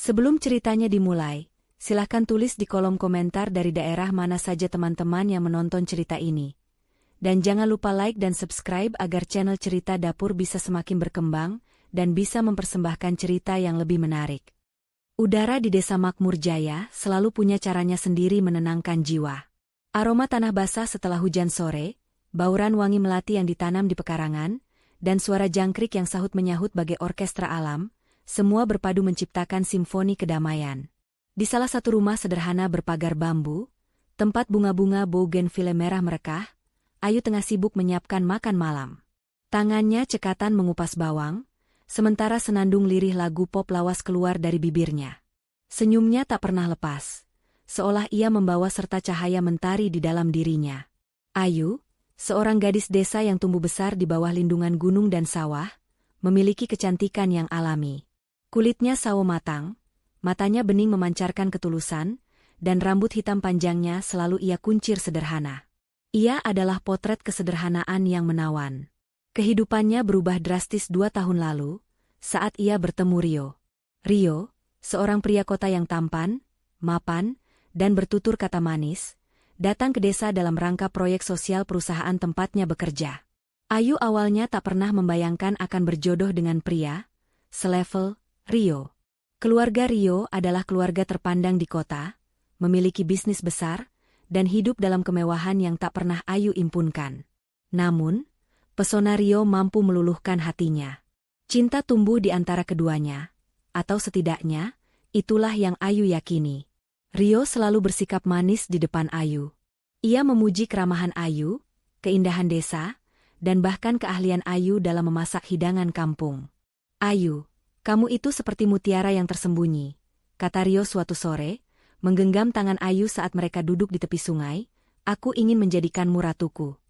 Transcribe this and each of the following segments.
Sebelum ceritanya dimulai, silahkan tulis di kolom komentar dari daerah mana saja teman-teman yang menonton cerita ini. Dan jangan lupa like dan subscribe agar channel Cerita Dapur bisa semakin berkembang dan bisa mempersembahkan cerita yang lebih menarik. Udara di Desa Makmur Jaya selalu punya caranya sendiri menenangkan jiwa. Aroma tanah basah setelah hujan sore, bauran wangi melati yang ditanam di pekarangan, dan suara jangkrik yang sahut menyahut bagai orkestra alam, semua berpadu menciptakan simfoni kedamaian. Di salah satu rumah sederhana berpagar bambu, tempat bunga-bunga bougainville merah merekah, Ayu tengah sibuk menyiapkan makan malam. Tangannya cekatan mengupas bawang, sementara senandung lirih lagu pop lawas keluar dari bibirnya. Senyumnya tak pernah lepas, seolah ia membawa serta cahaya mentari di dalam dirinya. Ayu, seorang gadis desa yang tumbuh besar di bawah lindungan gunung dan sawah, memiliki kecantikan yang alami. Kulitnya sawo matang, matanya bening memancarkan ketulusan, dan rambut hitam panjangnya selalu ia kuncir sederhana. Ia adalah potret kesederhanaan yang menawan. Kehidupannya berubah drastis 2 tahun lalu, saat ia bertemu Rio. Rio, seorang pria kota yang tampan, mapan, dan bertutur kata manis, datang ke desa dalam rangka proyek sosial perusahaan tempatnya bekerja. Ayu awalnya tak pernah membayangkan akan berjodoh dengan pria selevel Rio. Keluarga Rio adalah keluarga terpandang di kota, memiliki bisnis besar, dan hidup dalam kemewahan yang tak pernah Ayu impunkan. Namun, pesona Rio mampu meluluhkan hatinya. Cinta tumbuh di antara keduanya, atau setidaknya, itulah yang Ayu yakini. Rio selalu bersikap manis di depan Ayu. Ia memuji keramahan Ayu, keindahan desa, dan bahkan keahlian Ayu dalam memasak hidangan kampung. "Ayu, kamu itu seperti mutiara yang tersembunyi," kata Rio suatu sore, menggenggam tangan Ayu saat mereka duduk di tepi sungai. "Aku ingin menjadikanmu ratuku."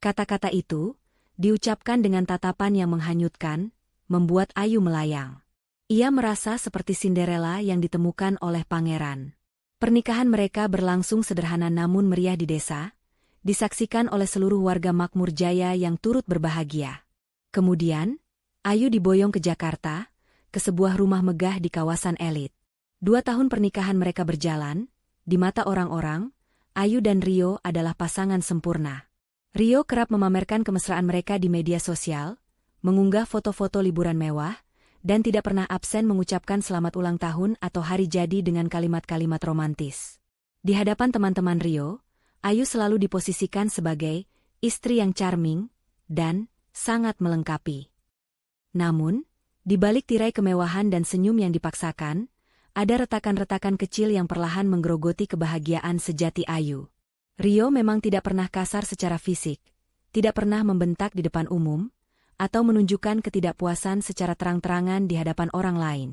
Kata-kata itu diucapkan dengan tatapan yang menghanyutkan, membuat Ayu melayang. Ia merasa seperti Cinderella yang ditemukan oleh pangeran. Pernikahan mereka berlangsung sederhana namun meriah di desa, disaksikan oleh seluruh warga Makmur Jaya yang turut berbahagia. Kemudian, Ayu diboyong ke Jakarta, ke sebuah rumah megah di kawasan elit. 2 tahun pernikahan mereka berjalan, di mata orang-orang, Ayu dan Rio adalah pasangan sempurna. Rio kerap memamerkan kemesraan mereka di media sosial, mengunggah foto-foto liburan mewah, dan tidak pernah absen mengucapkan selamat ulang tahun atau hari jadi dengan kalimat-kalimat romantis. Di hadapan teman-teman Rio, Ayu selalu diposisikan sebagai istri yang charming dan sangat melengkapi. Namun, di balik tirai kemewahan dan senyum yang dipaksakan, ada retakan-retakan kecil yang perlahan menggerogoti kebahagiaan sejati Ayu. Rio memang tidak pernah kasar secara fisik, tidak pernah membentak di depan umum, atau menunjukkan ketidakpuasan secara terang-terangan di hadapan orang lain.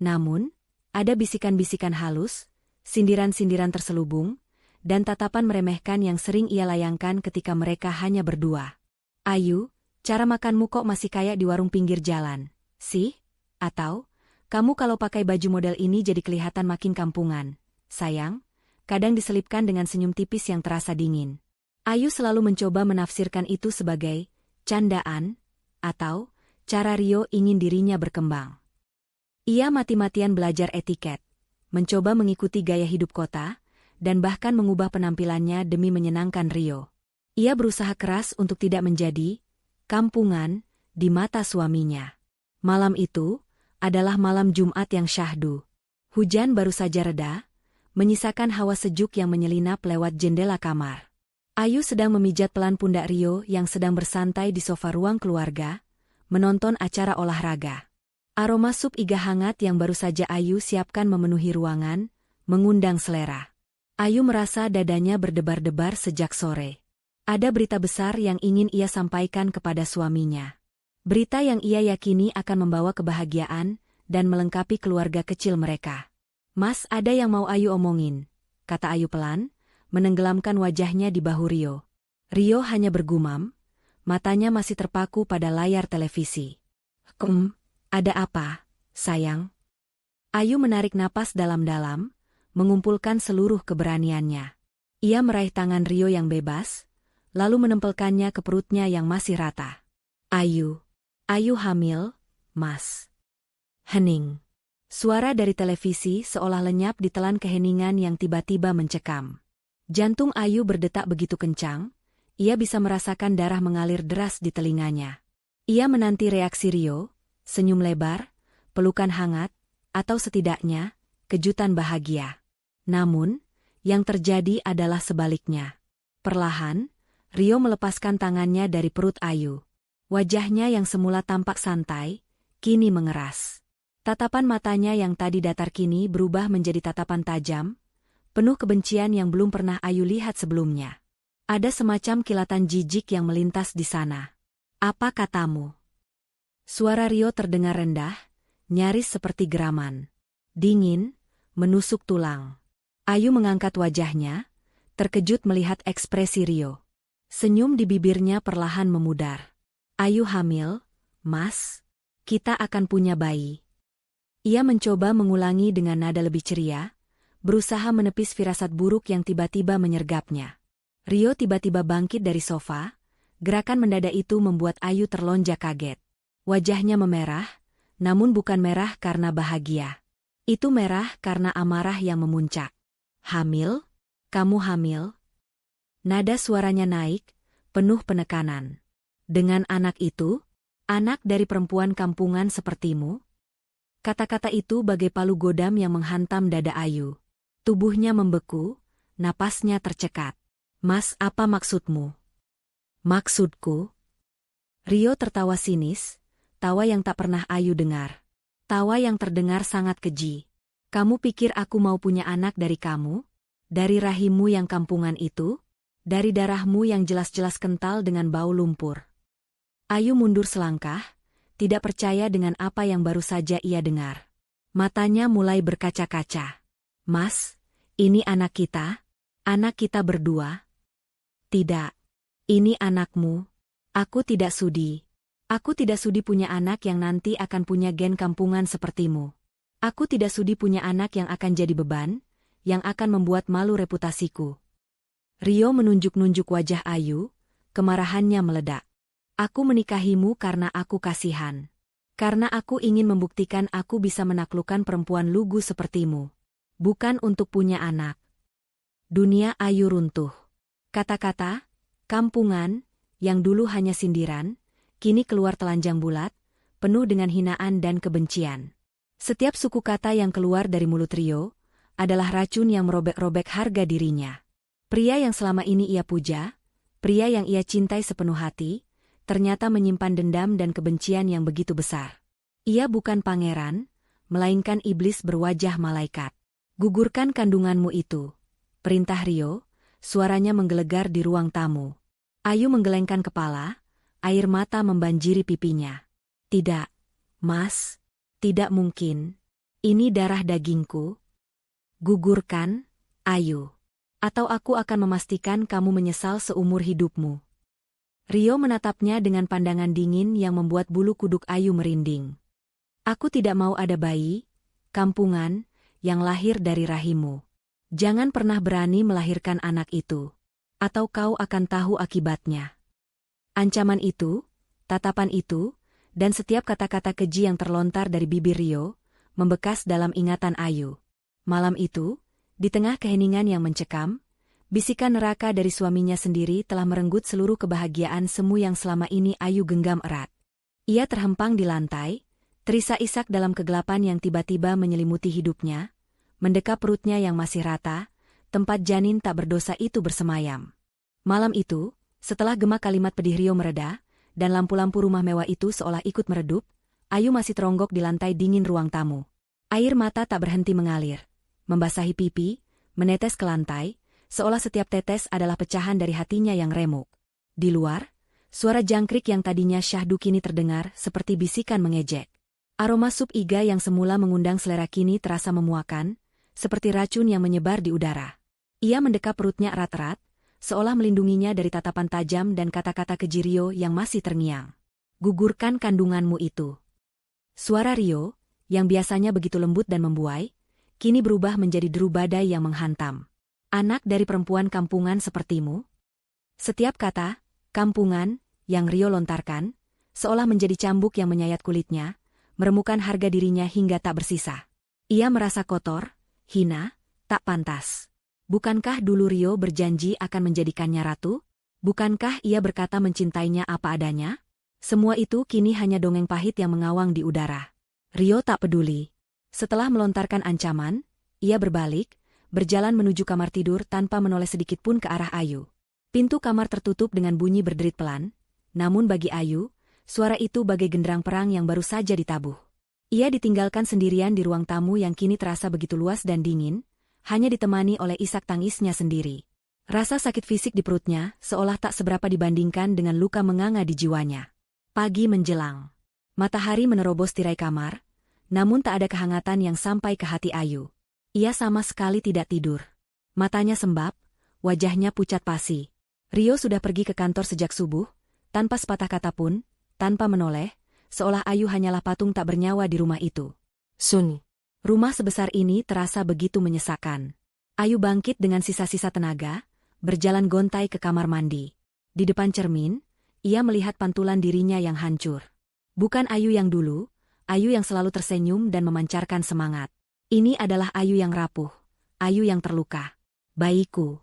Namun, ada bisikan-bisikan halus, sindiran-sindiran terselubung, dan tatapan meremehkan yang sering ia layangkan ketika mereka hanya berdua. "Ayu, cara makanmu kok masih kayak di warung pinggir jalan, sih? Atau, kamu kalau pakai baju model ini jadi kelihatan makin kampungan, sayang?" Kadang diselipkan dengan senyum tipis yang terasa dingin. Ayu selalu mencoba menafsirkan itu sebagai candaan, atau cara Rio ingin dirinya berkembang. Ia mati-matian belajar etiket, mencoba mengikuti gaya hidup kota, dan bahkan mengubah penampilannya demi menyenangkan Rio. Ia berusaha keras untuk tidak menjadi kampungan di mata suaminya. Malam itu adalah malam Jumat yang syahdu. Hujan baru saja reda, menyisakan hawa sejuk yang menyelinap lewat jendela kamar. Ayu sedang memijat pelan pundak Rio yang sedang bersantai di sofa ruang keluarga, menonton acara olahraga. Aroma sup iga hangat yang baru saja Ayu siapkan memenuhi ruangan, mengundang selera. Ayu merasa dadanya berdebar-debar sejak sore. Ada berita besar yang ingin ia sampaikan kepada suaminya. Berita yang ia yakini akan membawa kebahagiaan dan melengkapi keluarga kecil mereka. "Mas, ada yang mau Ayu omongin," kata Ayu pelan, menenggelamkan wajahnya di bahu Rio. Rio hanya bergumam, matanya masih terpaku pada layar televisi. Ada apa, sayang?" Ayu menarik napas dalam-dalam, mengumpulkan seluruh keberaniannya. Ia meraih tangan Rio yang bebas, lalu menempelkannya ke perutnya yang masih rata. Ayu hamil, Mas." Hening. Suara dari televisi seolah lenyap ditelan keheningan yang tiba-tiba mencekam. Jantung Ayu berdetak begitu kencang, ia bisa merasakan darah mengalir deras di telinganya. Ia menanti reaksi Rio, senyum lebar, pelukan hangat, atau setidaknya, kejutan bahagia. Namun, yang terjadi adalah sebaliknya. Perlahan, Rio melepaskan tangannya dari perut Ayu. Wajahnya yang semula tampak santai, kini mengeras. Tatapan matanya yang tadi datar kini berubah menjadi tatapan tajam, penuh kebencian yang belum pernah Ayu lihat sebelumnya. Ada semacam kilatan jijik yang melintas di sana. Apa katamu? Suara Rio terdengar rendah, nyaris seperti geraman. Dingin, menusuk tulang. Ayu mengangkat wajahnya, terkejut melihat ekspresi Rio. Senyum di bibirnya perlahan memudar. Ayu hamil, Mas. Kita akan punya bayi. Ia mencoba mengulangi dengan nada lebih ceria, berusaha menepis firasat buruk yang tiba-tiba menyergapnya. Rio tiba-tiba bangkit dari sofa, gerakan mendadak itu membuat Ayu terlonjak kaget. Wajahnya memerah, namun bukan merah karena bahagia. Itu merah karena amarah yang memuncak. Hamil? Kamu hamil? Nada suaranya naik, penuh penekanan. Dengan anak itu? Anak dari perempuan kampungan sepertimu? Kata-kata itu bagai palu godam yang menghantam dada Ayu. Tubuhnya membeku, napasnya tercekat. Mas, apa maksudmu? Maksudku? Rio tertawa sinis, tawa yang tak pernah Ayu dengar. Tawa yang terdengar sangat keji. Kamu pikir aku mau punya anak dari kamu? Dari rahimmu yang kampungan itu? Dari darahmu yang jelas-jelas kental dengan bau lumpur? Ayu mundur selangkah, tidak percaya dengan apa yang baru saja ia dengar. Matanya mulai berkaca-kaca. Mas, ini anak kita? Anak kita berdua? Tidak. Ini anakmu. Aku tidak sudi. Aku tidak sudi punya anak yang nanti akan punya gen kampungan sepertimu. Aku tidak sudi punya anak yang akan jadi beban, yang akan membuat malu reputasiku. Rio menunjuk-nunjuk wajah Ayu, kemarahannya meledak. Aku menikahimu karena aku kasihan. Karena aku ingin membuktikan aku bisa menaklukkan perempuan lugu sepertimu. Bukan untuk punya anak. Dunia Ayu runtuh. Kata-kata, kampungan, yang dulu hanya sindiran, kini keluar telanjang bulat, penuh dengan hinaan dan kebencian. Setiap suku kata yang keluar dari mulut Rio, adalah racun yang merobek-robek harga dirinya. Pria yang selama ini ia puja, pria yang ia cintai sepenuh hati, ternyata menyimpan dendam dan kebencian yang begitu besar. Ia bukan pangeran, melainkan iblis berwajah malaikat. Gugurkan kandunganmu itu. Perintah Rio, suaranya menggelegar di ruang tamu. Ayu menggelengkan kepala, air mata membanjiri pipinya. Tidak, Mas, tidak mungkin. Ini darah dagingku. Gugurkan, Ayu. Atau aku akan memastikan kamu menyesal seumur hidupmu. Rio menatapnya dengan pandangan dingin yang membuat bulu kuduk Ayu merinding. Aku tidak mau ada bayi, kampungan, yang lahir dari rahimmu. Jangan pernah berani melahirkan anak itu. Atau kau akan tahu akibatnya. Ancaman itu, tatapan itu, dan setiap kata-kata keji yang terlontar dari bibir Rio, membekas dalam ingatan Ayu. Malam itu, di tengah keheningan yang mencekam, bisikan neraka dari suaminya sendiri telah merenggut seluruh kebahagiaan semu yang selama ini Ayu genggam erat. Ia terhempang di lantai, terisak-isak dalam kegelapan yang tiba-tiba menyelimuti hidupnya, mendekap perutnya yang masih rata, tempat janin tak berdosa itu bersemayam. Malam itu, setelah gema kalimat pedih Rio mereda, dan lampu-lampu rumah mewah itu seolah ikut meredup, Ayu masih teronggok di lantai dingin ruang tamu. Air mata tak berhenti mengalir, membasahi pipi, menetes ke lantai, seolah setiap tetes adalah pecahan dari hatinya yang remuk. Di luar, suara jangkrik yang tadinya syahdu kini terdengar seperti bisikan mengejek. Aroma sup iga yang semula mengundang selera kini terasa memuakan, seperti racun yang menyebar di udara. Ia mendekap perutnya erat-erat, seolah melindunginya dari tatapan tajam dan kata-kata keji Rio yang masih terngiang. Gugurkan kandunganmu itu. Suara Rio, yang biasanya begitu lembut dan membuai, kini berubah menjadi deru badai yang menghantam. Anak dari perempuan kampungan sepertimu? Setiap kata, kampungan, yang Rio lontarkan, seolah menjadi cambuk yang menyayat kulitnya, meremukan harga dirinya hingga tak bersisa. Ia merasa kotor, hina, tak pantas. Bukankah dulu Rio berjanji akan menjadikannya ratu? Bukankah ia berkata mencintainya apa adanya? Semua itu kini hanya dongeng pahit yang mengawang di udara. Rio tak peduli. Setelah melontarkan ancaman, ia berbalik, berjalan menuju kamar tidur tanpa menoleh sedikit pun ke arah Ayu. Pintu kamar tertutup dengan bunyi berderit pelan, namun bagi Ayu, suara itu bagai genderang perang yang baru saja ditabuh. Ia ditinggalkan sendirian di ruang tamu yang kini terasa begitu luas dan dingin, hanya ditemani oleh isak tangisnya sendiri. Rasa sakit fisik di perutnya seolah tak seberapa dibandingkan dengan luka menganga di jiwanya. Pagi menjelang. Matahari menerobos tirai kamar, namun tak ada kehangatan yang sampai ke hati Ayu. Ia sama sekali tidak tidur. Matanya sembab, wajahnya pucat pasi. Rio sudah pergi ke kantor sejak subuh, tanpa sepatah kata pun, tanpa menoleh, seolah Ayu hanyalah patung tak bernyawa di rumah itu. Sun. Rumah sebesar ini terasa begitu menyesakkan. Ayu bangkit dengan sisa-sisa tenaga, berjalan gontai ke kamar mandi. Di depan cermin, ia melihat pantulan dirinya yang hancur. Bukan Ayu yang dulu, Ayu yang selalu tersenyum dan memancarkan semangat. Ini adalah Ayu yang rapuh, Ayu yang terluka. Bayiku.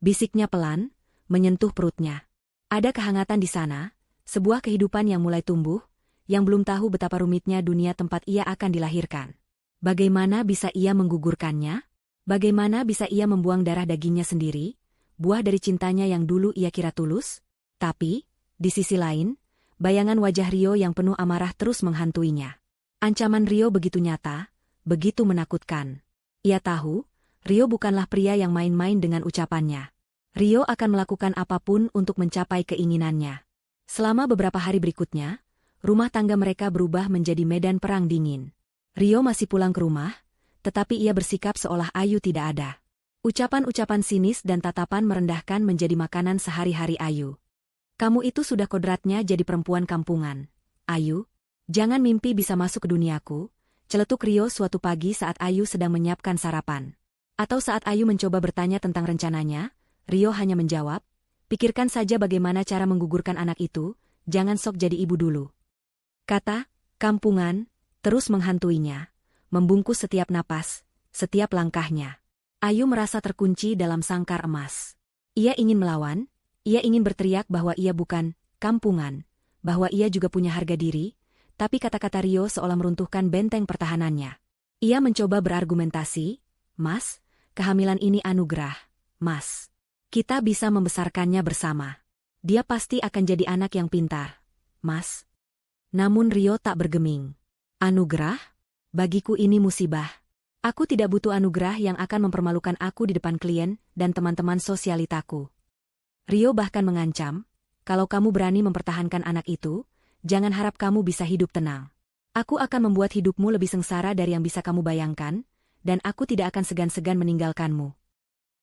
Bisiknya pelan, menyentuh perutnya. Ada kehangatan di sana, sebuah kehidupan yang mulai tumbuh, yang belum tahu betapa rumitnya dunia tempat ia akan dilahirkan. Bagaimana bisa ia menggugurkannya? Bagaimana bisa ia membuang darah dagingnya sendiri, buah dari cintanya yang dulu ia kira tulus? Tapi, di sisi lain, bayangan wajah Rio yang penuh amarah terus menghantuinya. Ancaman Rio begitu nyata, begitu menakutkan. Ia tahu, Rio bukanlah pria yang main-main dengan ucapannya. Rio akan melakukan apapun untuk mencapai keinginannya. Selama beberapa hari berikutnya, rumah tangga mereka berubah menjadi medan perang dingin. Rio masih pulang ke rumah, tetapi ia bersikap seolah Ayu tidak ada. Ucapan-ucapan sinis dan tatapan merendahkan menjadi makanan sehari-hari Ayu. Kamu itu sudah kodratnya jadi perempuan kampungan. Ayu, jangan mimpi bisa masuk ke duniaku, celetuk Rio suatu pagi saat Ayu sedang menyiapkan sarapan. Atau saat Ayu mencoba bertanya tentang rencananya, Rio hanya menjawab, pikirkan saja bagaimana cara menggugurkan anak itu, jangan sok jadi ibu dulu. Kata, kampungan, terus menghantuinya, membungkus setiap napas, setiap langkahnya. Ayu merasa terkunci dalam sangkar emas. Ia ingin melawan, ia ingin berteriak bahwa ia bukan kampungan, bahwa ia juga punya harga diri, tapi kata-kata Rio seolah meruntuhkan benteng pertahanannya. Ia mencoba berargumentasi, Mas, kehamilan ini anugerah, Mas. Kita bisa membesarkannya bersama. Dia pasti akan jadi anak yang pintar, Mas. Namun Rio tak bergeming. Anugerah? Bagiku ini musibah. Aku tidak butuh anugerah yang akan mempermalukan aku di depan klien dan teman-teman sosialitaku. Rio bahkan mengancam, kalau kamu berani mempertahankan anak itu, jangan harap kamu bisa hidup tenang. Aku akan membuat hidupmu lebih sengsara dari yang bisa kamu bayangkan, dan aku tidak akan segan-segan meninggalkanmu.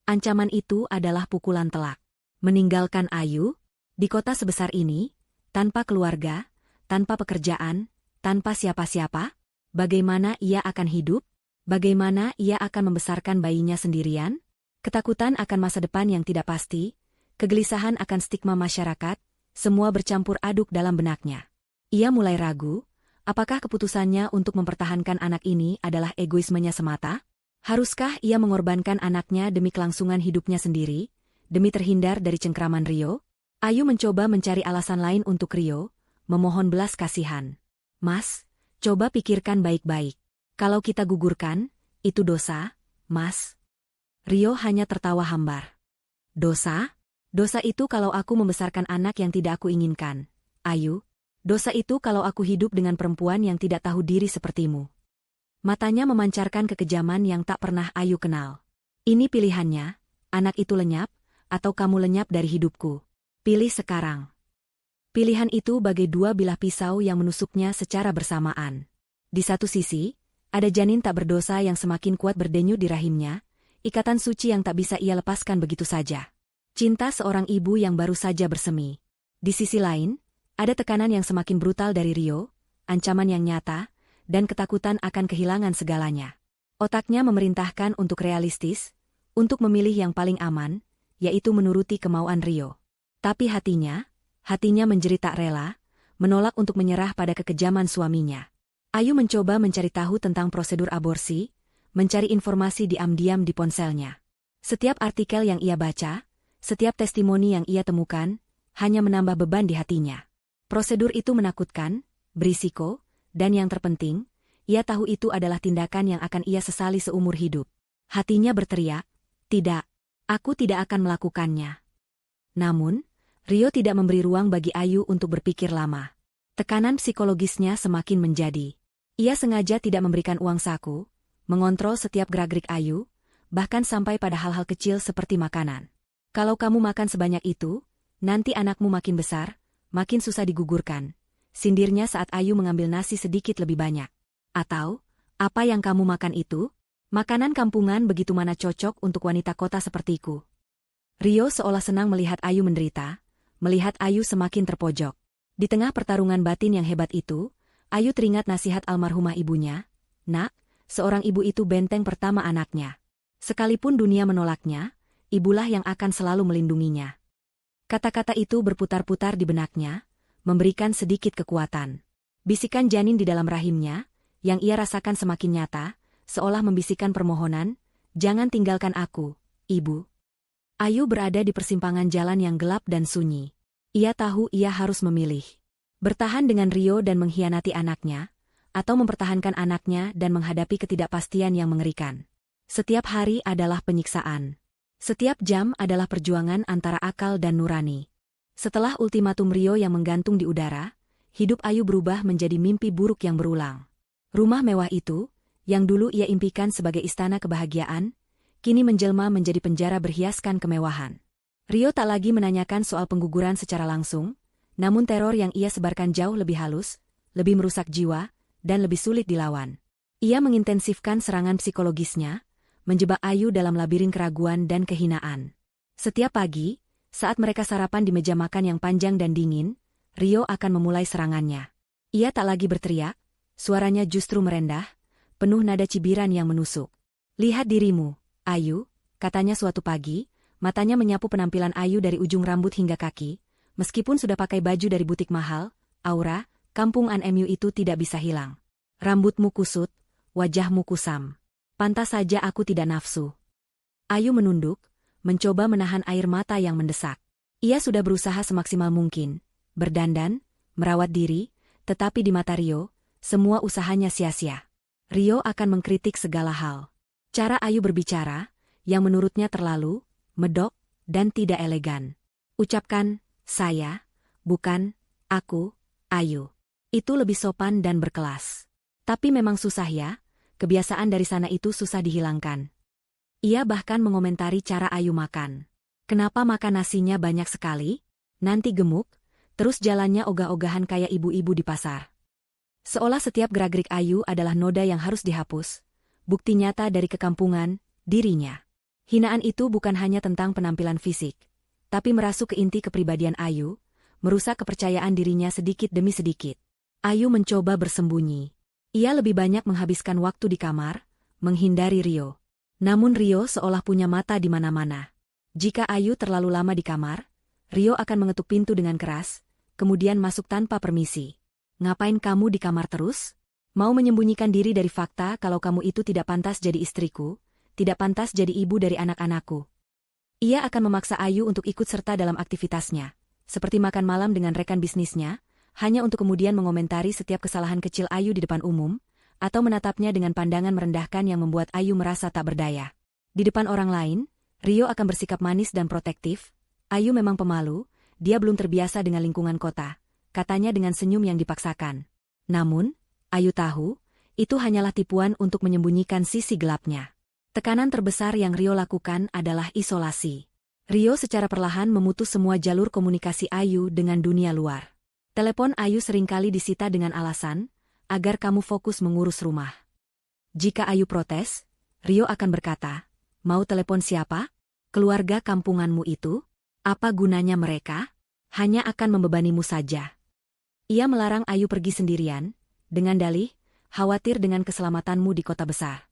Ancaman itu adalah pukulan telak. Meninggalkan Ayu, di kota sebesar ini, tanpa keluarga, tanpa pekerjaan, tanpa siapa-siapa, bagaimana ia akan hidup? Bagaimana ia akan membesarkan bayinya sendirian? Ketakutan akan masa depan yang tidak pasti, kegelisahan akan stigma masyarakat, semua bercampur aduk dalam benaknya. Ia mulai ragu, apakah keputusannya untuk mempertahankan anak ini adalah egoismenya semata? Haruskah ia mengorbankan anaknya demi kelangsungan hidupnya sendiri, demi terhindar dari cengkraman Rio? Ayu mencoba mencari alasan lain untuk Rio, memohon belas kasihan. Mas, coba pikirkan baik-baik. Kalau kita gugurkan, itu dosa, Mas. Rio hanya tertawa hambar. Dosa? Dosa itu kalau aku membesarkan anak yang tidak aku inginkan. Ayu, dosa itu kalau aku hidup dengan perempuan yang tidak tahu diri sepertimu. Matanya memancarkan kekejaman yang tak pernah Ayu kenal. Ini pilihannya, anak itu lenyap, atau kamu lenyap dari hidupku. Pilih sekarang. Pilihan itu bagai dua bilah pisau yang menusuknya secara bersamaan. Di satu sisi, ada janin tak berdosa yang semakin kuat berdenyut di rahimnya, ikatan suci yang tak bisa ia lepaskan begitu saja. Cinta seorang ibu yang baru saja bersemi. Di sisi lain, ada tekanan yang semakin brutal dari Rio, ancaman yang nyata, dan ketakutan akan kehilangan segalanya. Otaknya memerintahkan untuk realistis, untuk memilih yang paling aman, yaitu menuruti kemauan Rio. Tapi hatinya menjerit tak rela, menolak untuk menyerah pada kekejaman suaminya. Ayu mencoba mencari tahu tentang prosedur aborsi, mencari informasi diam-diam di ponselnya. Setiap artikel yang ia baca, setiap testimoni yang ia temukan, hanya menambah beban di hatinya. Prosedur itu menakutkan, berisiko, dan yang terpenting, ia tahu itu adalah tindakan yang akan ia sesali seumur hidup. Hatinya berteriak, "Tidak, aku tidak akan melakukannya." Namun, Rio tidak memberi ruang bagi Ayu untuk berpikir lama. Tekanan psikologisnya semakin menjadi. Ia sengaja tidak memberikan uang saku, mengontrol setiap gerak-gerik Ayu, bahkan sampai pada hal-hal kecil seperti makanan. "Kalau kamu makan sebanyak itu, nanti anakmu makin besar, makin susah digugurkan," sindirnya saat Ayu mengambil nasi sedikit lebih banyak. "Atau, apa yang kamu makan itu? Makanan kampungan begitu mana cocok untuk wanita kota sepertiku." Rio seolah senang melihat Ayu menderita, melihat Ayu semakin terpojok. Di tengah pertarungan batin yang hebat itu, Ayu teringat nasihat almarhumah ibunya, "Nak, seorang ibu itu benteng pertama anaknya. Sekalipun dunia menolaknya, ibulah yang akan selalu melindunginya." Kata-kata itu berputar-putar di benaknya, memberikan sedikit kekuatan. Bisikan janin di dalam rahimnya, yang ia rasakan semakin nyata, seolah membisikkan permohonan, "Jangan tinggalkan aku, Ibu." Ayu berada di persimpangan jalan yang gelap dan sunyi. Ia tahu ia harus memilih. Bertahan dengan Rio dan mengkhianati anaknya, atau mempertahankan anaknya dan menghadapi ketidakpastian yang mengerikan. Setiap hari adalah penyiksaan. Setiap jam adalah perjuangan antara akal dan nurani. Setelah ultimatum Rio yang menggantung di udara, hidup Ayu berubah menjadi mimpi buruk yang berulang. Rumah mewah itu, yang dulu ia impikan sebagai istana kebahagiaan, kini menjelma menjadi penjara berhiaskan kemewahan. Rio tak lagi menanyakan soal pengguguran secara langsung, namun teror yang ia sebarkan jauh lebih halus, lebih merusak jiwa, dan lebih sulit dilawan. Ia mengintensifkan serangan psikologisnya, menjebak Ayu dalam labirin keraguan dan kehinaan. Setiap pagi, saat mereka sarapan di meja makan yang panjang dan dingin, Rio akan memulai serangannya. Ia tak lagi berteriak, suaranya justru merendah, penuh nada cibiran yang menusuk. "Lihat dirimu, Ayu," katanya suatu pagi, matanya menyapu penampilan Ayu dari ujung rambut hingga kaki. Meskipun sudah pakai baju dari butik mahal, aura, kampung NMU itu tidak bisa hilang. "Rambutmu kusut, wajahmu kusam. Pantas saja aku tidak nafsu." Ayu menunduk, mencoba menahan air mata yang mendesak. Ia sudah berusaha semaksimal mungkin, berdandan, merawat diri, tetapi di mata Rio, semua usahanya sia-sia. Rio akan mengkritik segala hal. Cara Ayu berbicara, yang menurutnya terlalu, medok, dan tidak elegan. "Ucapkan, saya, bukan, aku, Ayu." Itu lebih sopan dan berkelas. Tapi memang susah ya, kebiasaan dari sana itu susah dihilangkan. Ia bahkan mengomentari cara Ayu makan. "Kenapa makan nasinya banyak sekali? Nanti gemuk," terus jalannya ogah-ogahan kayak ibu-ibu di pasar. Seolah setiap gerak-gerik Ayu adalah noda yang harus dihapus. Bukti nyata dari kekampungan, dirinya. Hinaan itu bukan hanya tentang penampilan fisik, tapi merasuk ke inti kepribadian Ayu, merusak kepercayaan dirinya sedikit demi sedikit. Ayu mencoba bersembunyi. Ia lebih banyak menghabiskan waktu di kamar, menghindari Rio. Namun Rio seolah punya mata di mana-mana. Jika Ayu terlalu lama di kamar, Rio akan mengetuk pintu dengan keras, kemudian masuk tanpa permisi. "Ngapain kamu di kamar terus? Mau menyembunyikan diri dari fakta kalau kamu itu tidak pantas jadi istriku, tidak pantas jadi ibu dari anak-anakku." Ia akan memaksa Ayu untuk ikut serta dalam aktivitasnya, seperti makan malam dengan rekan bisnisnya, hanya untuk kemudian mengomentari setiap kesalahan kecil Ayu di depan umum, atau menatapnya dengan pandangan merendahkan yang membuat Ayu merasa tak berdaya. Di depan orang lain, Rio akan bersikap manis dan protektif. "Ayu memang pemalu, dia belum terbiasa dengan lingkungan kota," katanya dengan senyum yang dipaksakan. Namun, Ayu tahu, itu hanyalah tipuan untuk menyembunyikan sisi gelapnya. Tekanan terbesar yang Rio lakukan adalah isolasi. Rio secara perlahan memutus semua jalur komunikasi Ayu dengan dunia luar. Telepon Ayu seringkali disita dengan alasan, agar kamu fokus mengurus rumah. Jika Ayu protes, Rio akan berkata, "Mau telepon siapa? Keluarga kampunganmu itu? Apa gunanya mereka? Hanya akan membebanimu saja." Ia melarang Ayu pergi sendirian, dengan dalih, khawatir dengan keselamatanmu di kota besar.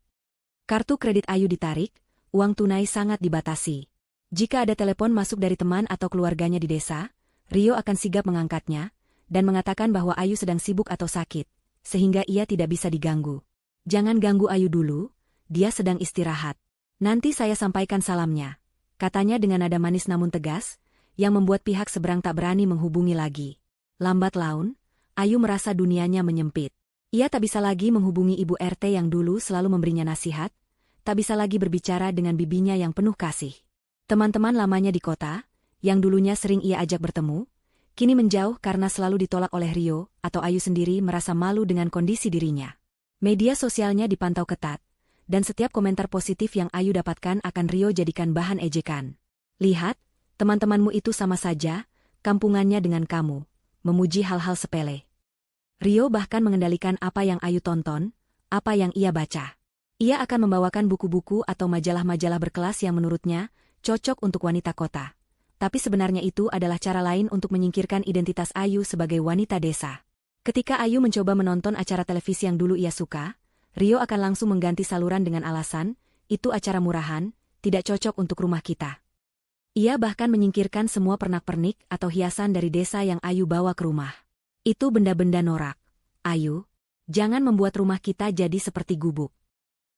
Kartu kredit Ayu ditarik, uang tunai sangat dibatasi. Jika ada telepon masuk dari teman atau keluarganya di desa, Rio akan sigap mengangkatnya, dan mengatakan bahwa Ayu sedang sibuk atau sakit, sehingga ia tidak bisa diganggu. "Jangan ganggu Ayu dulu, dia sedang istirahat. Nanti saya sampaikan salamnya," katanya dengan nada manis namun tegas, yang membuat pihak seberang tak berani menghubungi lagi. Lambat laun, Ayu merasa dunianya menyempit. Ia tak bisa lagi menghubungi Ibu RT yang dulu selalu memberinya nasihat, tak bisa lagi berbicara dengan bibinya yang penuh kasih. Teman-teman lamanya di kota, yang dulunya sering ia ajak bertemu, kini menjauh karena selalu ditolak oleh Rio, atau Ayu sendiri merasa malu dengan kondisi dirinya. Media sosialnya dipantau ketat, dan setiap komentar positif yang Ayu dapatkan akan Rio jadikan bahan ejekan. "Lihat, teman-temanmu itu sama saja, kampungannya dengan kamu," memuji hal-hal sepele. Rio bahkan mengendalikan apa yang Ayu tonton, apa yang ia baca. Ia akan membawakan buku-buku atau majalah-majalah berkelas yang menurutnya cocok untuk wanita kota. Tapi sebenarnya itu adalah cara lain untuk menyingkirkan identitas Ayu sebagai wanita desa. Ketika Ayu mencoba menonton acara televisi yang dulu ia suka, Rio akan langsung mengganti saluran dengan alasan, "Itu acara murahan, tidak cocok untuk rumah kita." Ia bahkan menyingkirkan semua pernak-pernik atau hiasan dari desa yang Ayu bawa ke rumah. "Itu benda-benda norak. Ayu, jangan membuat rumah kita jadi seperti gubuk."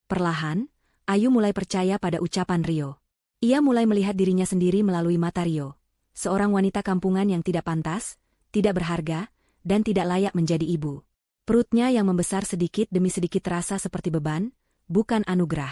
Perlahan, Ayu mulai percaya pada ucapan Rio. Ia mulai melihat dirinya sendiri melalui mata Rio. Seorang wanita kampungan yang tidak pantas, tidak berharga, dan tidak layak menjadi ibu. Perutnya yang membesar sedikit demi sedikit terasa seperti beban, bukan anugerah.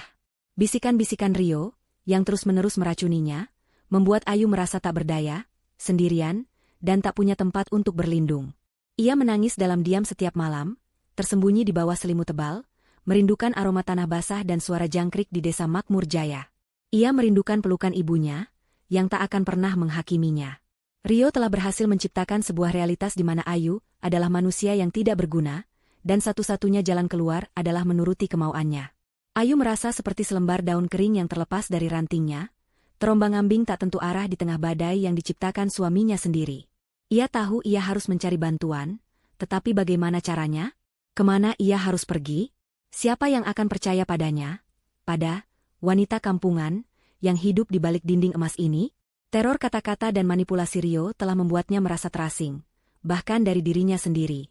Bisikan-bisikan Rio, yang terus-menerus meracuninya, membuat Ayu merasa tak berdaya, sendirian, dan tak punya tempat untuk berlindung. Ia menangis dalam diam setiap malam, tersembunyi di bawah selimut tebal, merindukan aroma tanah basah dan suara jangkrik di desa Makmur Jaya. Ia merindukan pelukan ibunya, yang tak akan pernah menghakiminya. Rio telah berhasil menciptakan sebuah realitas di mana Ayu adalah manusia yang tidak berguna, dan satu-satunya jalan keluar adalah menuruti kemauannya. Ayu merasa seperti selembar daun kering yang terlepas dari rantingnya, terombang-ambing tak tentu arah di tengah badai yang diciptakan suaminya sendiri. Ia tahu ia harus mencari bantuan, tetapi bagaimana caranya? Kemana ia harus pergi? Siapa yang akan percaya padanya? Pada wanita kampungan yang hidup di balik dinding emas ini? Teror kata-kata dan manipulasi Rio telah membuatnya merasa terasing, bahkan dari dirinya sendiri.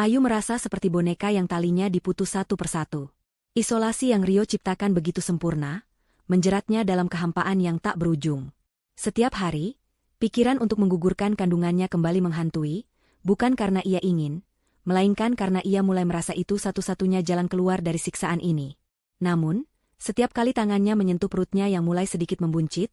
Ayu merasa seperti boneka yang talinya diputus satu persatu. Isolasi yang Rio ciptakan begitu sempurna, menjeratnya dalam kehampaan yang tak berujung. Setiap hari, pikiran untuk menggugurkan kandungannya kembali menghantui, bukan karena ia ingin, melainkan karena ia mulai merasa itu satu-satunya jalan keluar dari siksaan ini. Namun, setiap kali tangannya menyentuh perutnya yang mulai sedikit membuncit,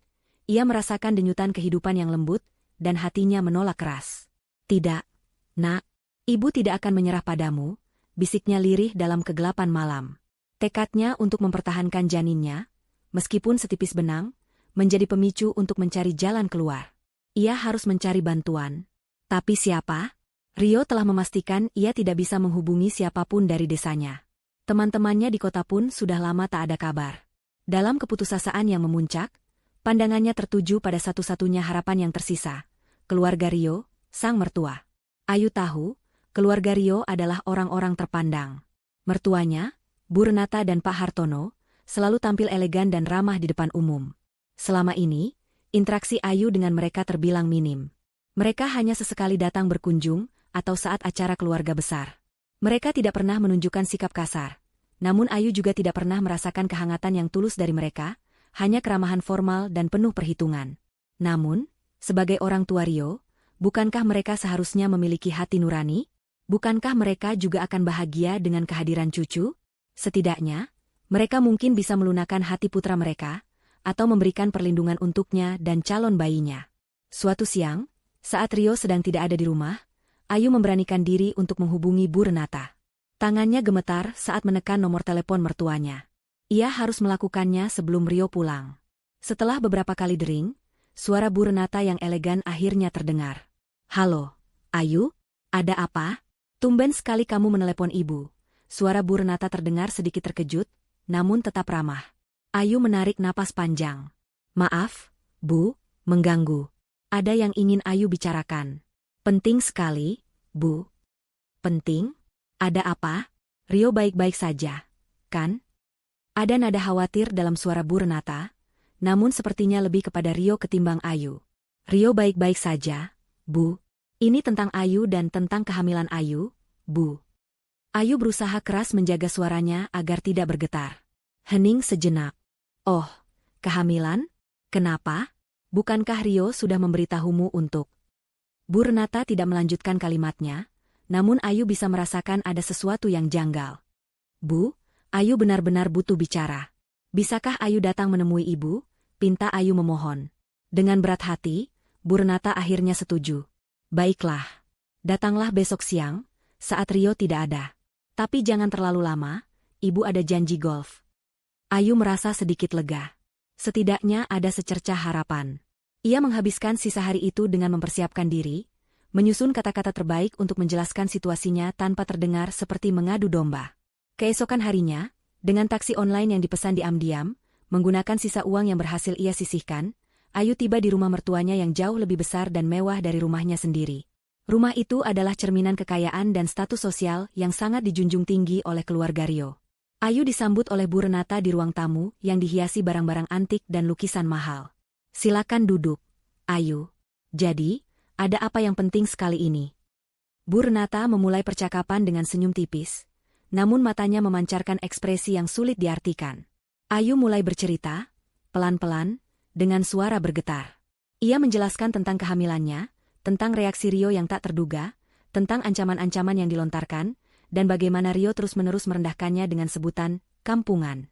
ia merasakan denyutan kehidupan yang lembut, dan hatinya menolak keras. "Tidak, nak, ibu tidak akan menyerah padamu," bisiknya lirih dalam kegelapan malam. Tekadnya untuk mempertahankan janinnya, meskipun setipis benang, menjadi pemicu untuk mencari jalan keluar. Ia harus mencari bantuan. Tapi siapa? Rio telah memastikan ia tidak bisa menghubungi siapapun dari desanya. Teman-temannya di kota pun sudah lama tak ada kabar. Dalam keputusasaan yang memuncak, pandangannya tertuju pada satu-satunya harapan yang tersisa, keluarga Rio, sang mertua. Ayu tahu, keluarga Rio adalah orang-orang terpandang. Mertuanya, Bu Renata dan Pak Hartono, selalu tampil elegan dan ramah di depan umum. Selama ini, interaksi Ayu dengan mereka terbilang minim. Mereka hanya sesekali datang berkunjung, atau saat acara keluarga besar. Mereka tidak pernah menunjukkan sikap kasar. Namun Ayu juga tidak pernah merasakan kehangatan yang tulus dari mereka, hanya keramahan formal dan penuh perhitungan. Namun, sebagai orang tua Rio, bukankah mereka seharusnya memiliki hati nurani? Bukankah mereka juga akan bahagia dengan kehadiran cucu? Setidaknya, mereka mungkin bisa melunakkan hati putra mereka, atau memberikan perlindungan untuknya dan calon bayinya. Suatu siang, saat Rio sedang tidak ada di rumah, Ayu memberanikan diri untuk menghubungi Bu Renata. Tangannya gemetar saat menekan nomor telepon mertuanya. Ia harus melakukannya sebelum Rio pulang. Setelah beberapa kali dering, suara Bu Renata yang elegan akhirnya terdengar. "Halo, Ayu? Ada apa? Tumben sekali kamu menelepon ibu." Suara Bu Renata terdengar sedikit terkejut, namun tetap ramah. Ayu menarik napas panjang. "Maaf, Bu, mengganggu. Ada yang ingin Ayu bicarakan." "Penting sekali, Bu." "Penting? Ada apa?" "Rio baik-baik saja, kan?" Ada nada khawatir dalam suara Bu Renata, namun sepertinya lebih kepada Rio ketimbang Ayu. "Rio baik-baik saja, Bu. Ini tentang Ayu dan tentang kehamilan Ayu, Bu. Ayu berusaha keras menjaga suaranya agar tidak bergetar. Hening sejenak. Oh, kehamilan? Kenapa? Bukankah Rio sudah memberitahumu untuk... Bu Renata tidak melanjutkan kalimatnya, namun Ayu bisa merasakan ada sesuatu yang janggal. Bu, Ayu benar-benar butuh bicara. Bisakah Ayu datang menemui ibu? Pinta Ayu memohon. Dengan berat hati, Bu Renata akhirnya setuju. Baiklah. Datanglah besok siang, saat Rio tidak ada. Tapi jangan terlalu lama, ibu ada janji golf. Ayu merasa sedikit lega. Setidaknya ada secercah harapan. Ia menghabiskan sisa hari itu dengan mempersiapkan diri, menyusun kata-kata terbaik untuk menjelaskan situasinya tanpa terdengar seperti mengadu domba. Keesokan harinya, dengan taksi online yang dipesan diam-diam, menggunakan sisa uang yang berhasil ia sisihkan, Ayu tiba di rumah mertuanya yang jauh lebih besar dan mewah dari rumahnya sendiri. Rumah itu adalah cerminan kekayaan dan status sosial yang sangat dijunjung tinggi oleh keluarga Rio. Ayu disambut oleh Bu Renata di ruang tamu yang dihiasi barang-barang antik dan lukisan mahal. Silakan duduk, Ayu. Jadi, ada apa yang penting sekali ini? Bu Renata memulai percakapan dengan senyum tipis, namun matanya memancarkan ekspresi yang sulit diartikan. Ayu mulai bercerita, pelan-pelan, dengan suara bergetar. Ia menjelaskan tentang kehamilannya, tentang reaksi Rio yang tak terduga, tentang ancaman-ancaman yang dilontarkan, dan bagaimana Rio terus-menerus merendahkannya dengan sebutan kampungan.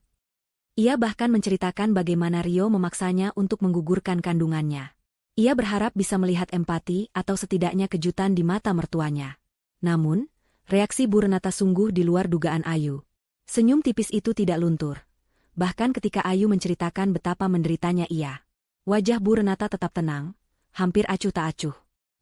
Ia bahkan menceritakan bagaimana Rio memaksanya untuk menggugurkan kandungannya. Ia berharap bisa melihat empati atau setidaknya kejutan di mata mertuanya. Namun, reaksi Bu Renata sungguh di luar dugaan Ayu. Senyum tipis itu tidak luntur. Bahkan ketika Ayu menceritakan betapa menderitanya ia. Wajah Bu Renata tetap tenang, hampir acuh tak acuh.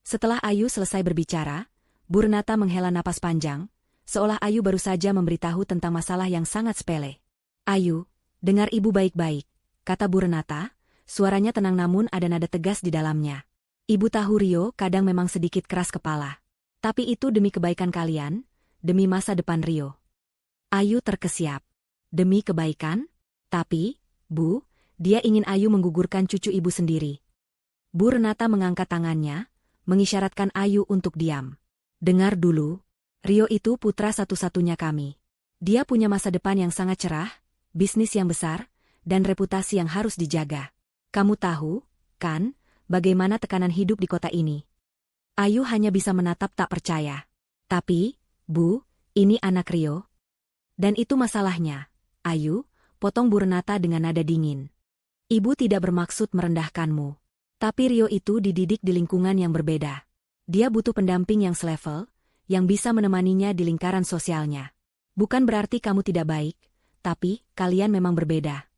Setelah Ayu selesai berbicara, Bu Renata menghela napas panjang, seolah Ayu baru saja memberitahu tentang masalah yang sangat sepele. Ayu, dengar ibu baik-baik, kata Bu Renata, suaranya tenang namun ada nada tegas di dalamnya. Ibu tahu Rio kadang memang sedikit keras kepala. Tapi itu demi kebaikan kalian, demi masa depan Rio. Ayu terkesiap. Demi kebaikan? Tapi, Bu, dia ingin Ayu menggugurkan cucu ibu sendiri. Bu Renata mengangkat tangannya, mengisyaratkan Ayu untuk diam. Dengar dulu, Rio itu putra satu-satunya kami. Dia punya masa depan yang sangat cerah, bisnis yang besar, dan reputasi yang harus dijaga. Kamu tahu, kan, bagaimana tekanan hidup di kota ini? Ayu hanya bisa menatap tak percaya. Tapi, Bu, ini anak Rio. Dan itu masalahnya, Ayu, potong Bu Renata dengan nada dingin. Ibu tidak bermaksud merendahkanmu. Tapi Rio itu dididik di lingkungan yang berbeda. Dia butuh pendamping yang selevel, yang bisa menemaninya di lingkaran sosialnya. Bukan berarti kamu tidak baik, tapi kalian memang berbeda.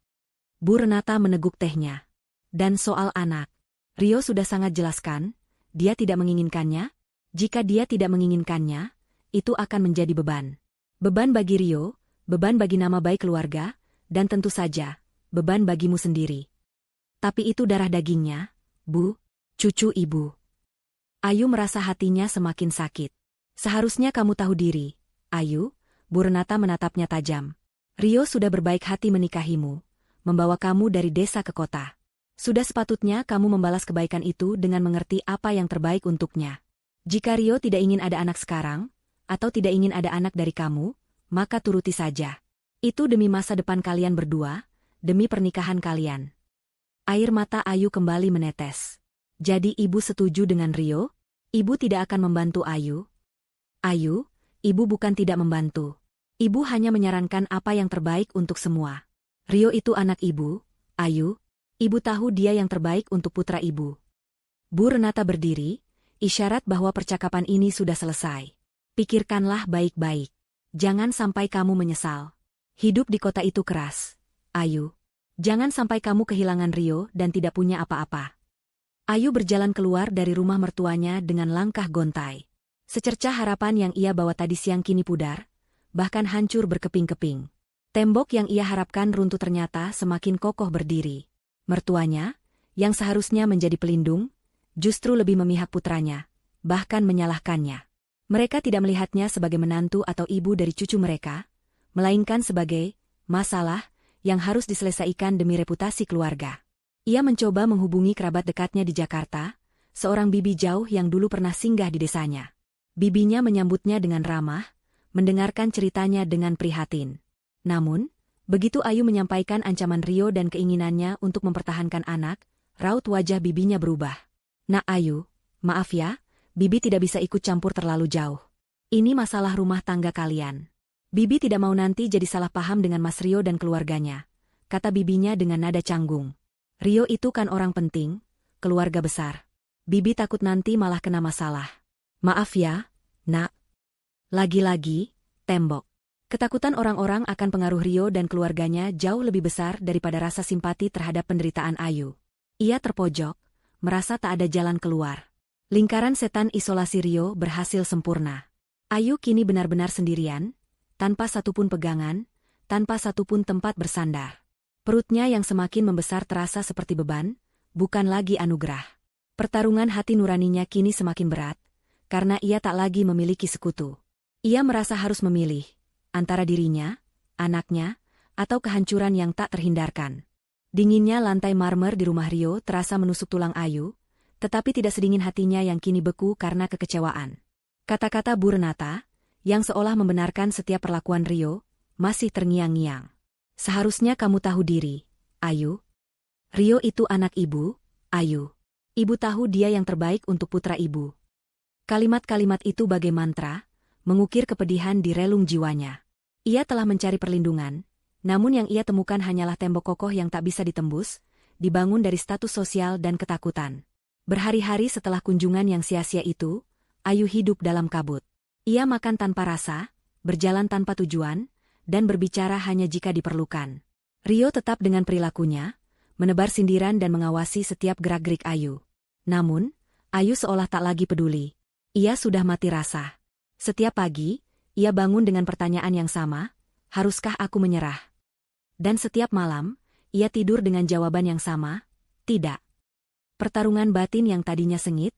Bu Renata meneguk tehnya. Dan soal anak, Rio sudah sangat jelaskan, dia tidak menginginkannya. Jika dia tidak menginginkannya, itu akan menjadi beban. Beban bagi Rio, beban bagi nama baik keluarga, dan tentu saja, beban bagimu sendiri. Tapi itu darah dagingnya, Bu, cucu ibu. Ayu merasa hatinya semakin sakit. Seharusnya kamu tahu diri, Ayu, Bu Renata menatapnya tajam. Rio sudah berbaik hati menikahimu, membawa kamu dari desa ke kota. Sudah sepatutnya kamu membalas kebaikan itu dengan mengerti apa yang terbaik untuknya. Jika Rio tidak ingin ada anak sekarang, atau tidak ingin ada anak dari kamu, maka turuti saja. Itu demi masa depan kalian berdua, demi pernikahan kalian. Air mata Ayu kembali menetes. Jadi ibu setuju dengan Rio? Ibu tidak akan membantu Ayu? Ayu, ibu bukan tidak membantu. Ibu hanya menyarankan apa yang terbaik untuk semua. Rio itu anak ibu, Ayu. Ibu tahu dia yang terbaik untuk putra ibu. Bu Renata berdiri, isyarat bahwa percakapan ini sudah selesai. Pikirkanlah baik-baik. Jangan sampai kamu menyesal. Hidup di kota itu keras, Ayu. Jangan sampai kamu kehilangan Rio dan tidak punya apa-apa. Ayu berjalan keluar dari rumah mertuanya dengan langkah gontai. Secercah harapan yang ia bawa tadi siang kini pudar, bahkan hancur berkeping-keping. Tembok yang ia harapkan runtuh ternyata semakin kokoh berdiri. Mertuanya, yang seharusnya menjadi pelindung, justru lebih memihak putranya, bahkan menyalahkannya. Mereka tidak melihatnya sebagai menantu atau ibu dari cucu mereka, melainkan sebagai masalah yang harus diselesaikan demi reputasi keluarga. Ia mencoba menghubungi kerabat dekatnya di Jakarta, seorang bibi jauh yang dulu pernah singgah di desanya. Bibinya menyambutnya dengan ramah, mendengarkan ceritanya dengan prihatin. Namun, begitu Ayu menyampaikan ancaman Rio dan keinginannya untuk mempertahankan anak, raut wajah bibinya berubah. "Nak Ayu, maaf ya, bibi tidak bisa ikut campur terlalu jauh. Ini masalah rumah tangga kalian. Bibi tidak mau nanti jadi salah paham dengan Mas Rio dan keluarganya," kata bibinya dengan nada canggung. "Rio itu kan orang penting, keluarga besar. Bibi takut nanti malah kena masalah. Maaf ya, Nak." Lagi-lagi, tembok. Ketakutan orang-orang akan pengaruh Rio dan keluarganya jauh lebih besar daripada rasa simpati terhadap penderitaan Ayu. Ia terpojok, merasa tak ada jalan keluar. Lingkaran setan isolasi Rio berhasil sempurna. Ayu kini benar-benar sendirian, tanpa satupun pegangan, tanpa satupun tempat bersandar. Perutnya yang semakin membesar terasa seperti beban, bukan lagi anugerah. Pertarungan hati nuraninya kini semakin berat, karena ia tak lagi memiliki sekutu. Ia merasa harus memilih, antara dirinya, anaknya, atau kehancuran yang tak terhindarkan. Dinginnya lantai marmer di rumah Rio terasa menusuk tulang Ayu, tetapi tidak sedingin hatinya yang kini beku karena kekecewaan. Kata-kata Bu Renata, yang seolah membenarkan setiap perlakuan Rio, masih terngiang-ngiang. "Seharusnya kamu tahu diri, Ayu. Rio itu anak ibu, Ayu. Ibu tahu dia yang terbaik untuk putra ibu." Kalimat-kalimat itu bagai mantra, mengukir kepedihan di relung jiwanya. Ia telah mencari perlindungan, namun yang ia temukan hanyalah tembok kokoh yang tak bisa ditembus, dibangun dari status sosial dan ketakutan. Berhari-hari setelah kunjungan yang sia-sia itu, Ayu hidup dalam kabut. Ia makan tanpa rasa, berjalan tanpa tujuan, dan berbicara hanya jika diperlukan. Rio tetap dengan perilakunya, menebar sindiran dan mengawasi setiap gerak-gerik Ayu. Namun, Ayu seolah tak lagi peduli. Ia sudah mati rasa. Setiap pagi, ia bangun dengan pertanyaan yang sama, "Haruskah aku menyerah?" Dan setiap malam, ia tidur dengan jawaban yang sama, "Tidak." Pertarungan batin yang tadinya sengit,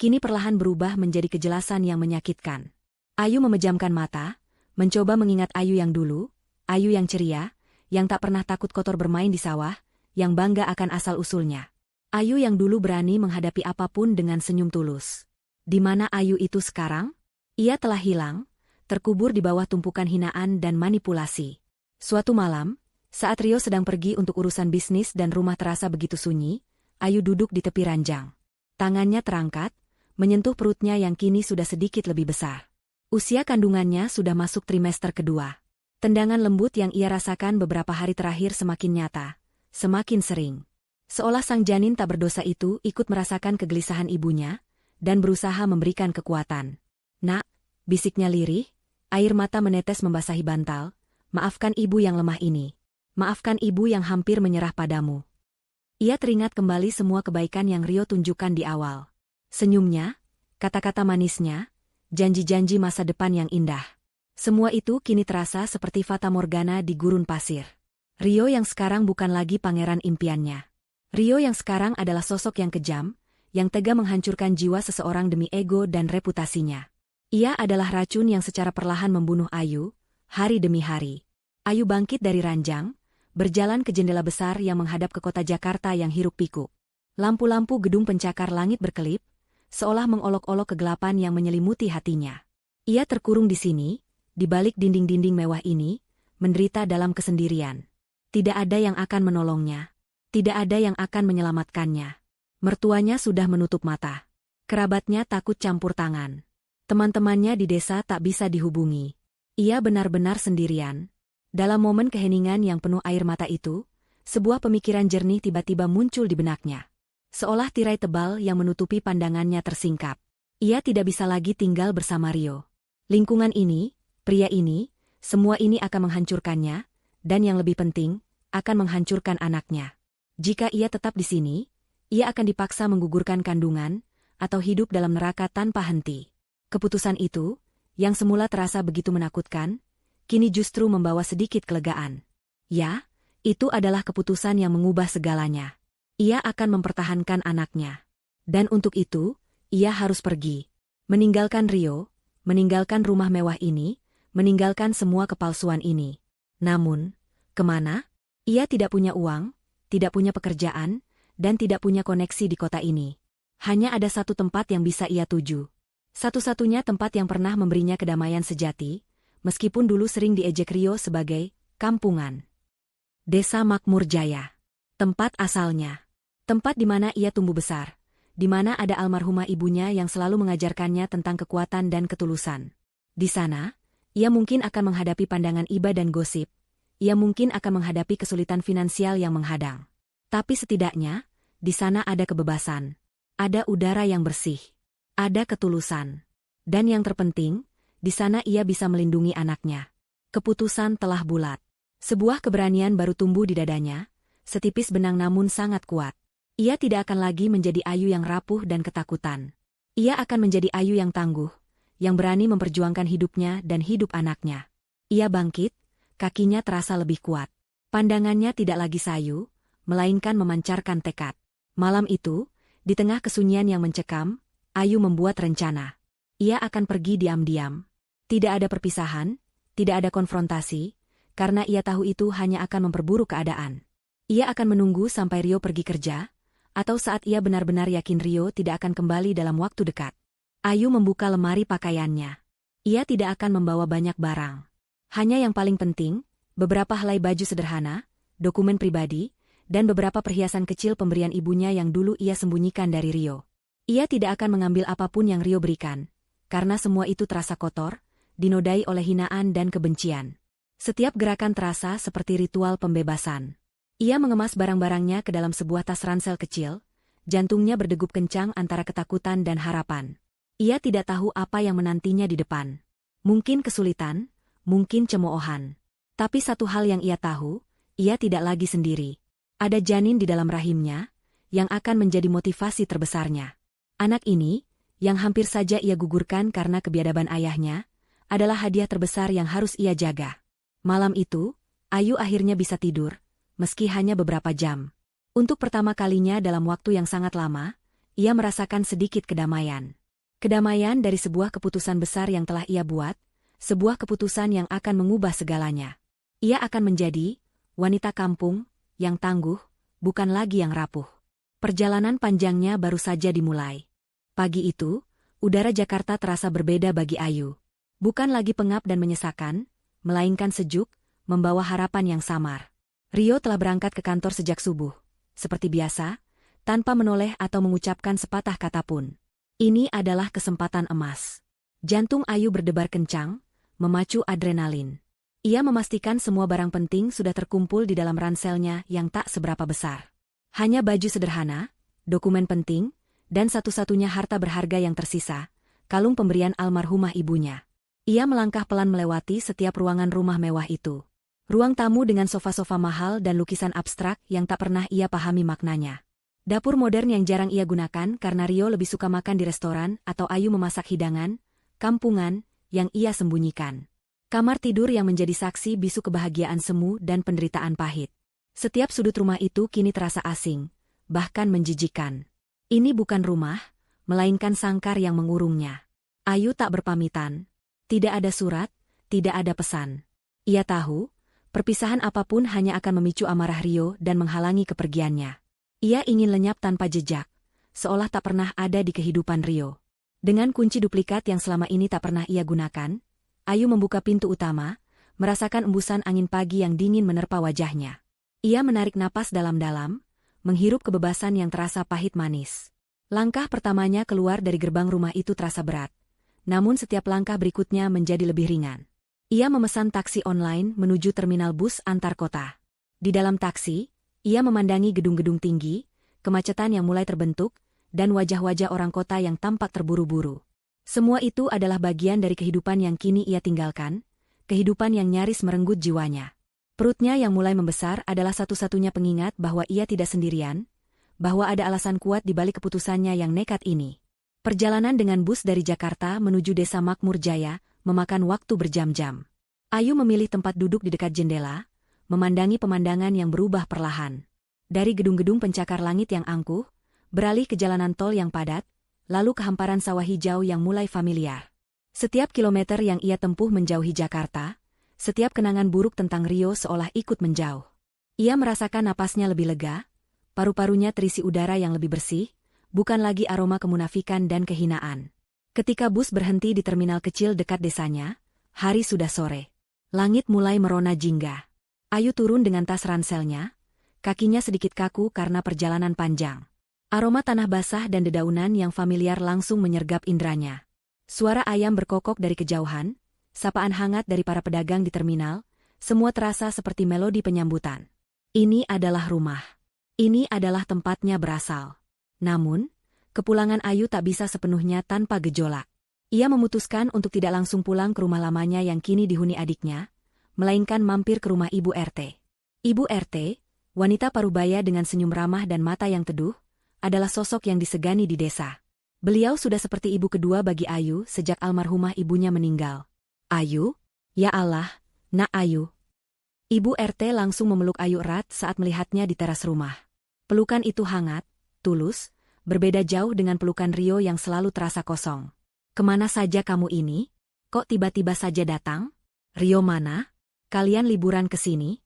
kini perlahan berubah menjadi kejelasan yang menyakitkan. Ayu memejamkan mata, mencoba mengingat Ayu yang dulu, Ayu yang ceria, yang tak pernah takut kotor bermain di sawah, yang bangga akan asal-usulnya. Ayu yang dulu berani menghadapi apapun dengan senyum tulus. Di mana Ayu itu sekarang? Ia telah hilang, terkubur di bawah tumpukan hinaan dan manipulasi. Suatu malam, saat Rio sedang pergi untuk urusan bisnis dan rumah terasa begitu sunyi, Ayu duduk di tepi ranjang. Tangannya terangkat, menyentuh perutnya yang kini sudah sedikit lebih besar. Usia kandungannya sudah masuk trimester kedua. Tendangan lembut yang ia rasakan beberapa hari terakhir semakin nyata, semakin sering. Seolah sang janin tak berdosa itu ikut merasakan kegelisahan ibunya, dan berusaha memberikan kekuatan. "Nak," bisiknya lirih, air mata menetes membasahi bantal, "maafkan ibu yang lemah ini. Maafkan ibu yang hampir menyerah padamu." Ia teringat kembali semua kebaikan yang Rio tunjukkan di awal. Senyumnya, kata-kata manisnya, janji-janji masa depan yang indah. Semua itu kini terasa seperti fata morgana di gurun pasir. Rio yang sekarang bukan lagi pangeran impiannya. Rio yang sekarang adalah sosok yang kejam, yang tega menghancurkan jiwa seseorang demi ego dan reputasinya. Ia adalah racun yang secara perlahan membunuh Ayu, hari demi hari. Ayu bangkit dari ranjang, berjalan ke jendela besar yang menghadap ke kota Jakarta yang hiruk-pikuk. Lampu-lampu gedung pencakar langit berkelip, seolah mengolok-olok kegelapan yang menyelimuti hatinya. Ia terkurung di sini, di balik dinding-dinding mewah ini, menderita dalam kesendirian. Tidak ada yang akan menolongnya. Tidak ada yang akan menyelamatkannya. Mertuanya sudah menutup mata. Kerabatnya takut campur tangan. Teman-temannya di desa tak bisa dihubungi. Ia benar-benar sendirian. Dalam momen keheningan yang penuh air mata itu, sebuah pemikiran jernih tiba-tiba muncul di benaknya. Seolah tirai tebal yang menutupi pandangannya tersingkap. Ia tidak bisa lagi tinggal bersama Rio. Lingkungan ini, pria ini, semua ini akan menghancurkannya, dan yang lebih penting, akan menghancurkan anaknya. Jika ia tetap di sini, ia akan dipaksa menggugurkan kandungan, atau hidup dalam neraka tanpa henti. Keputusan itu, yang semula terasa begitu menakutkan, kini justru membawa sedikit kelegaan. Ya, itu adalah keputusan yang mengubah segalanya. Ia akan mempertahankan anaknya. Dan untuk itu, ia harus pergi. Meninggalkan Rio, meninggalkan rumah mewah ini, meninggalkan semua kepalsuan ini. Namun, kemana? Ia tidak punya uang, tidak punya pekerjaan, dan tidak punya koneksi di kota ini. Hanya ada satu tempat yang bisa ia tuju. Satu-satunya tempat yang pernah memberinya kedamaian sejati, meskipun dulu sering diejek Rio sebagai kampungan. Desa Makmur Jaya. Tempat asalnya. Tempat di mana ia tumbuh besar. Di mana ada almarhumah ibunya yang selalu mengajarkannya tentang kekuatan dan ketulusan. Di sana, ia mungkin akan menghadapi pandangan iba dan gosip. Ia mungkin akan menghadapi kesulitan finansial yang menghadang. Tapi setidaknya, di sana ada kebebasan. Ada udara yang bersih. Ada ketulusan. Dan yang terpenting, di sana ia bisa melindungi anaknya. Keputusan telah bulat. Sebuah keberanian baru tumbuh di dadanya, setipis benang namun sangat kuat. Ia tidak akan lagi menjadi Ayu yang rapuh dan ketakutan. Ia akan menjadi Ayu yang tangguh, yang berani memperjuangkan hidupnya dan hidup anaknya. Ia bangkit, kakinya terasa lebih kuat. Pandangannya tidak lagi sayu, melainkan memancarkan tekad. Malam itu, di tengah kesunyian yang mencekam, Ayu membuat rencana. Ia akan pergi diam-diam. Tidak ada perpisahan, tidak ada konfrontasi, karena ia tahu itu hanya akan memperburuk keadaan. Ia akan menunggu sampai Rio pergi kerja, atau saat ia benar-benar yakin Rio tidak akan kembali dalam waktu dekat. Ayu membuka lemari pakaiannya. Ia tidak akan membawa banyak barang. Hanya yang paling penting, beberapa helai baju sederhana, dokumen pribadi, dan beberapa perhiasan kecil pemberian ibunya yang dulu ia sembunyikan dari Rio. Ia tidak akan mengambil apapun yang Rio berikan, karena semua itu terasa kotor, dinodai oleh hinaan dan kebencian. Setiap gerakan terasa seperti ritual pembebasan. Ia mengemas barang-barangnya ke dalam sebuah tas ransel kecil, jantungnya berdegup kencang antara ketakutan dan harapan. Ia tidak tahu apa yang menantinya di depan. Mungkin kesulitan, mungkin cemoohan. Tapi satu hal yang ia tahu, ia tidak lagi sendiri. Ada janin di dalam rahimnya, yang akan menjadi motivasi terbesarnya. Anak ini, yang hampir saja ia gugurkan karena kebiadaban ayahnya, adalah hadiah terbesar yang harus ia jaga. Malam itu, Ayu akhirnya bisa tidur, meski hanya beberapa jam. Untuk pertama kalinya dalam waktu yang sangat lama, ia merasakan sedikit kedamaian. Kedamaian dari sebuah keputusan besar yang telah ia buat, sebuah keputusan yang akan mengubah segalanya. Ia akan menjadi wanita kampung, yang tangguh, bukan lagi yang rapuh. Perjalanan panjangnya baru saja dimulai. Pagi itu, udara Jakarta terasa berbeda bagi Ayu. Bukan lagi pengap dan menyesakan, melainkan sejuk, membawa harapan yang samar. Rio telah berangkat ke kantor sejak subuh. Seperti biasa, tanpa menoleh atau mengucapkan sepatah kata pun. Ini adalah kesempatan emas. Jantung Ayu berdebar kencang, memacu adrenalin. Ia memastikan semua barang penting sudah terkumpul di dalam ranselnya yang tak seberapa besar. Hanya baju sederhana, dokumen penting, dan satu-satunya harta berharga yang tersisa, kalung pemberian almarhumah ibunya. Ia melangkah pelan melewati setiap ruangan rumah mewah itu. Ruang tamu dengan sofa-sofa mahal dan lukisan abstrak yang tak pernah ia pahami maknanya. Dapur modern yang jarang ia gunakan karena Rio lebih suka makan di restoran atau Ayu memasak hidangan, kampungan, yang ia sembunyikan. Kamar tidur yang menjadi saksi bisu kebahagiaan semu dan penderitaan pahit. Setiap sudut rumah itu kini terasa asing, bahkan menjijikkan. Ini bukan rumah, melainkan sangkar yang mengurungnya. Ayu tak berpamitan. Tidak ada surat, tidak ada pesan. Ia tahu, perpisahan apapun hanya akan memicu amarah Rio dan menghalangi kepergiannya. Ia ingin lenyap tanpa jejak, seolah tak pernah ada di kehidupan Rio. Dengan kunci duplikat yang selama ini tak pernah ia gunakan, Ayu membuka pintu utama, merasakan embusan angin pagi yang dingin menerpa wajahnya. Ia menarik napas dalam-dalam, menghirup kebebasan yang terasa pahit manis. Langkah pertamanya keluar dari gerbang rumah itu terasa berat, namun setiap langkah berikutnya menjadi lebih ringan. Ia memesan taksi online menuju terminal bus antar kota. Di dalam taksi, ia memandangi gedung-gedung tinggi, kemacetan yang mulai terbentuk, dan wajah-wajah orang kota yang tampak terburu-buru. Semua itu adalah bagian dari kehidupan yang kini ia tinggalkan, kehidupan yang nyaris merenggut jiwanya. Perutnya yang mulai membesar adalah satu-satunya pengingat bahwa ia tidak sendirian, bahwa ada alasan kuat di balik keputusannya yang nekat ini. Perjalanan dengan bus dari Jakarta menuju Desa Makmur Jaya memakan waktu berjam-jam. Ayu memilih tempat duduk di dekat jendela, memandangi pemandangan yang berubah perlahan. Dari gedung-gedung pencakar langit yang angkuh, beralih ke jalanan tol yang padat, lalu ke hamparan sawah hijau yang mulai familiar. Setiap kilometer yang ia tempuh menjauhi Jakarta, setiap kenangan buruk tentang Rio seolah ikut menjauh. Ia merasakan napasnya lebih lega, paru-parunya terisi udara yang lebih bersih, bukan lagi aroma kemunafikan dan kehinaan. Ketika bus berhenti di terminal kecil dekat desanya, hari sudah sore. Langit mulai merona jingga. Ayu turun dengan tas ranselnya, kakinya sedikit kaku karena perjalanan panjang. Aroma tanah basah dan dedaunan yang familiar langsung menyergap indranya. Suara ayam berkokok dari kejauhan, sapaan hangat dari para pedagang di terminal, semua terasa seperti melodi penyambutan. Ini adalah rumah. Ini adalah tempatnya berasal. Namun, kepulangan Ayu tak bisa sepenuhnya tanpa gejolak. Ia memutuskan untuk tidak langsung pulang ke rumah lamanya yang kini dihuni adiknya, melainkan mampir ke rumah Ibu RT. Ibu RT, wanita parubaya dengan senyum ramah dan mata yang teduh, adalah sosok yang disegani di desa. Beliau sudah seperti ibu kedua bagi Ayu sejak almarhumah ibunya meninggal. Ayu? Ya Allah, Nak Ayu. Ibu RT langsung memeluk Ayu erat saat melihatnya di teras rumah. Pelukan itu hangat, tulus, berbeda jauh dengan pelukan Rio yang selalu terasa kosong. Kemana saja kamu ini? Kok tiba-tiba saja datang? Rio mana? Kalian liburan ke sini?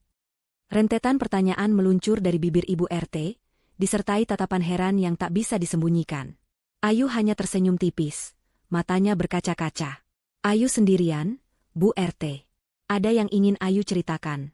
Rentetan pertanyaan meluncur dari bibir Ibu RT, disertai tatapan heran yang tak bisa disembunyikan. Ayu hanya tersenyum tipis, matanya berkaca-kaca. Ayu sendirian, Bu RT. Ada yang ingin Ayu ceritakan.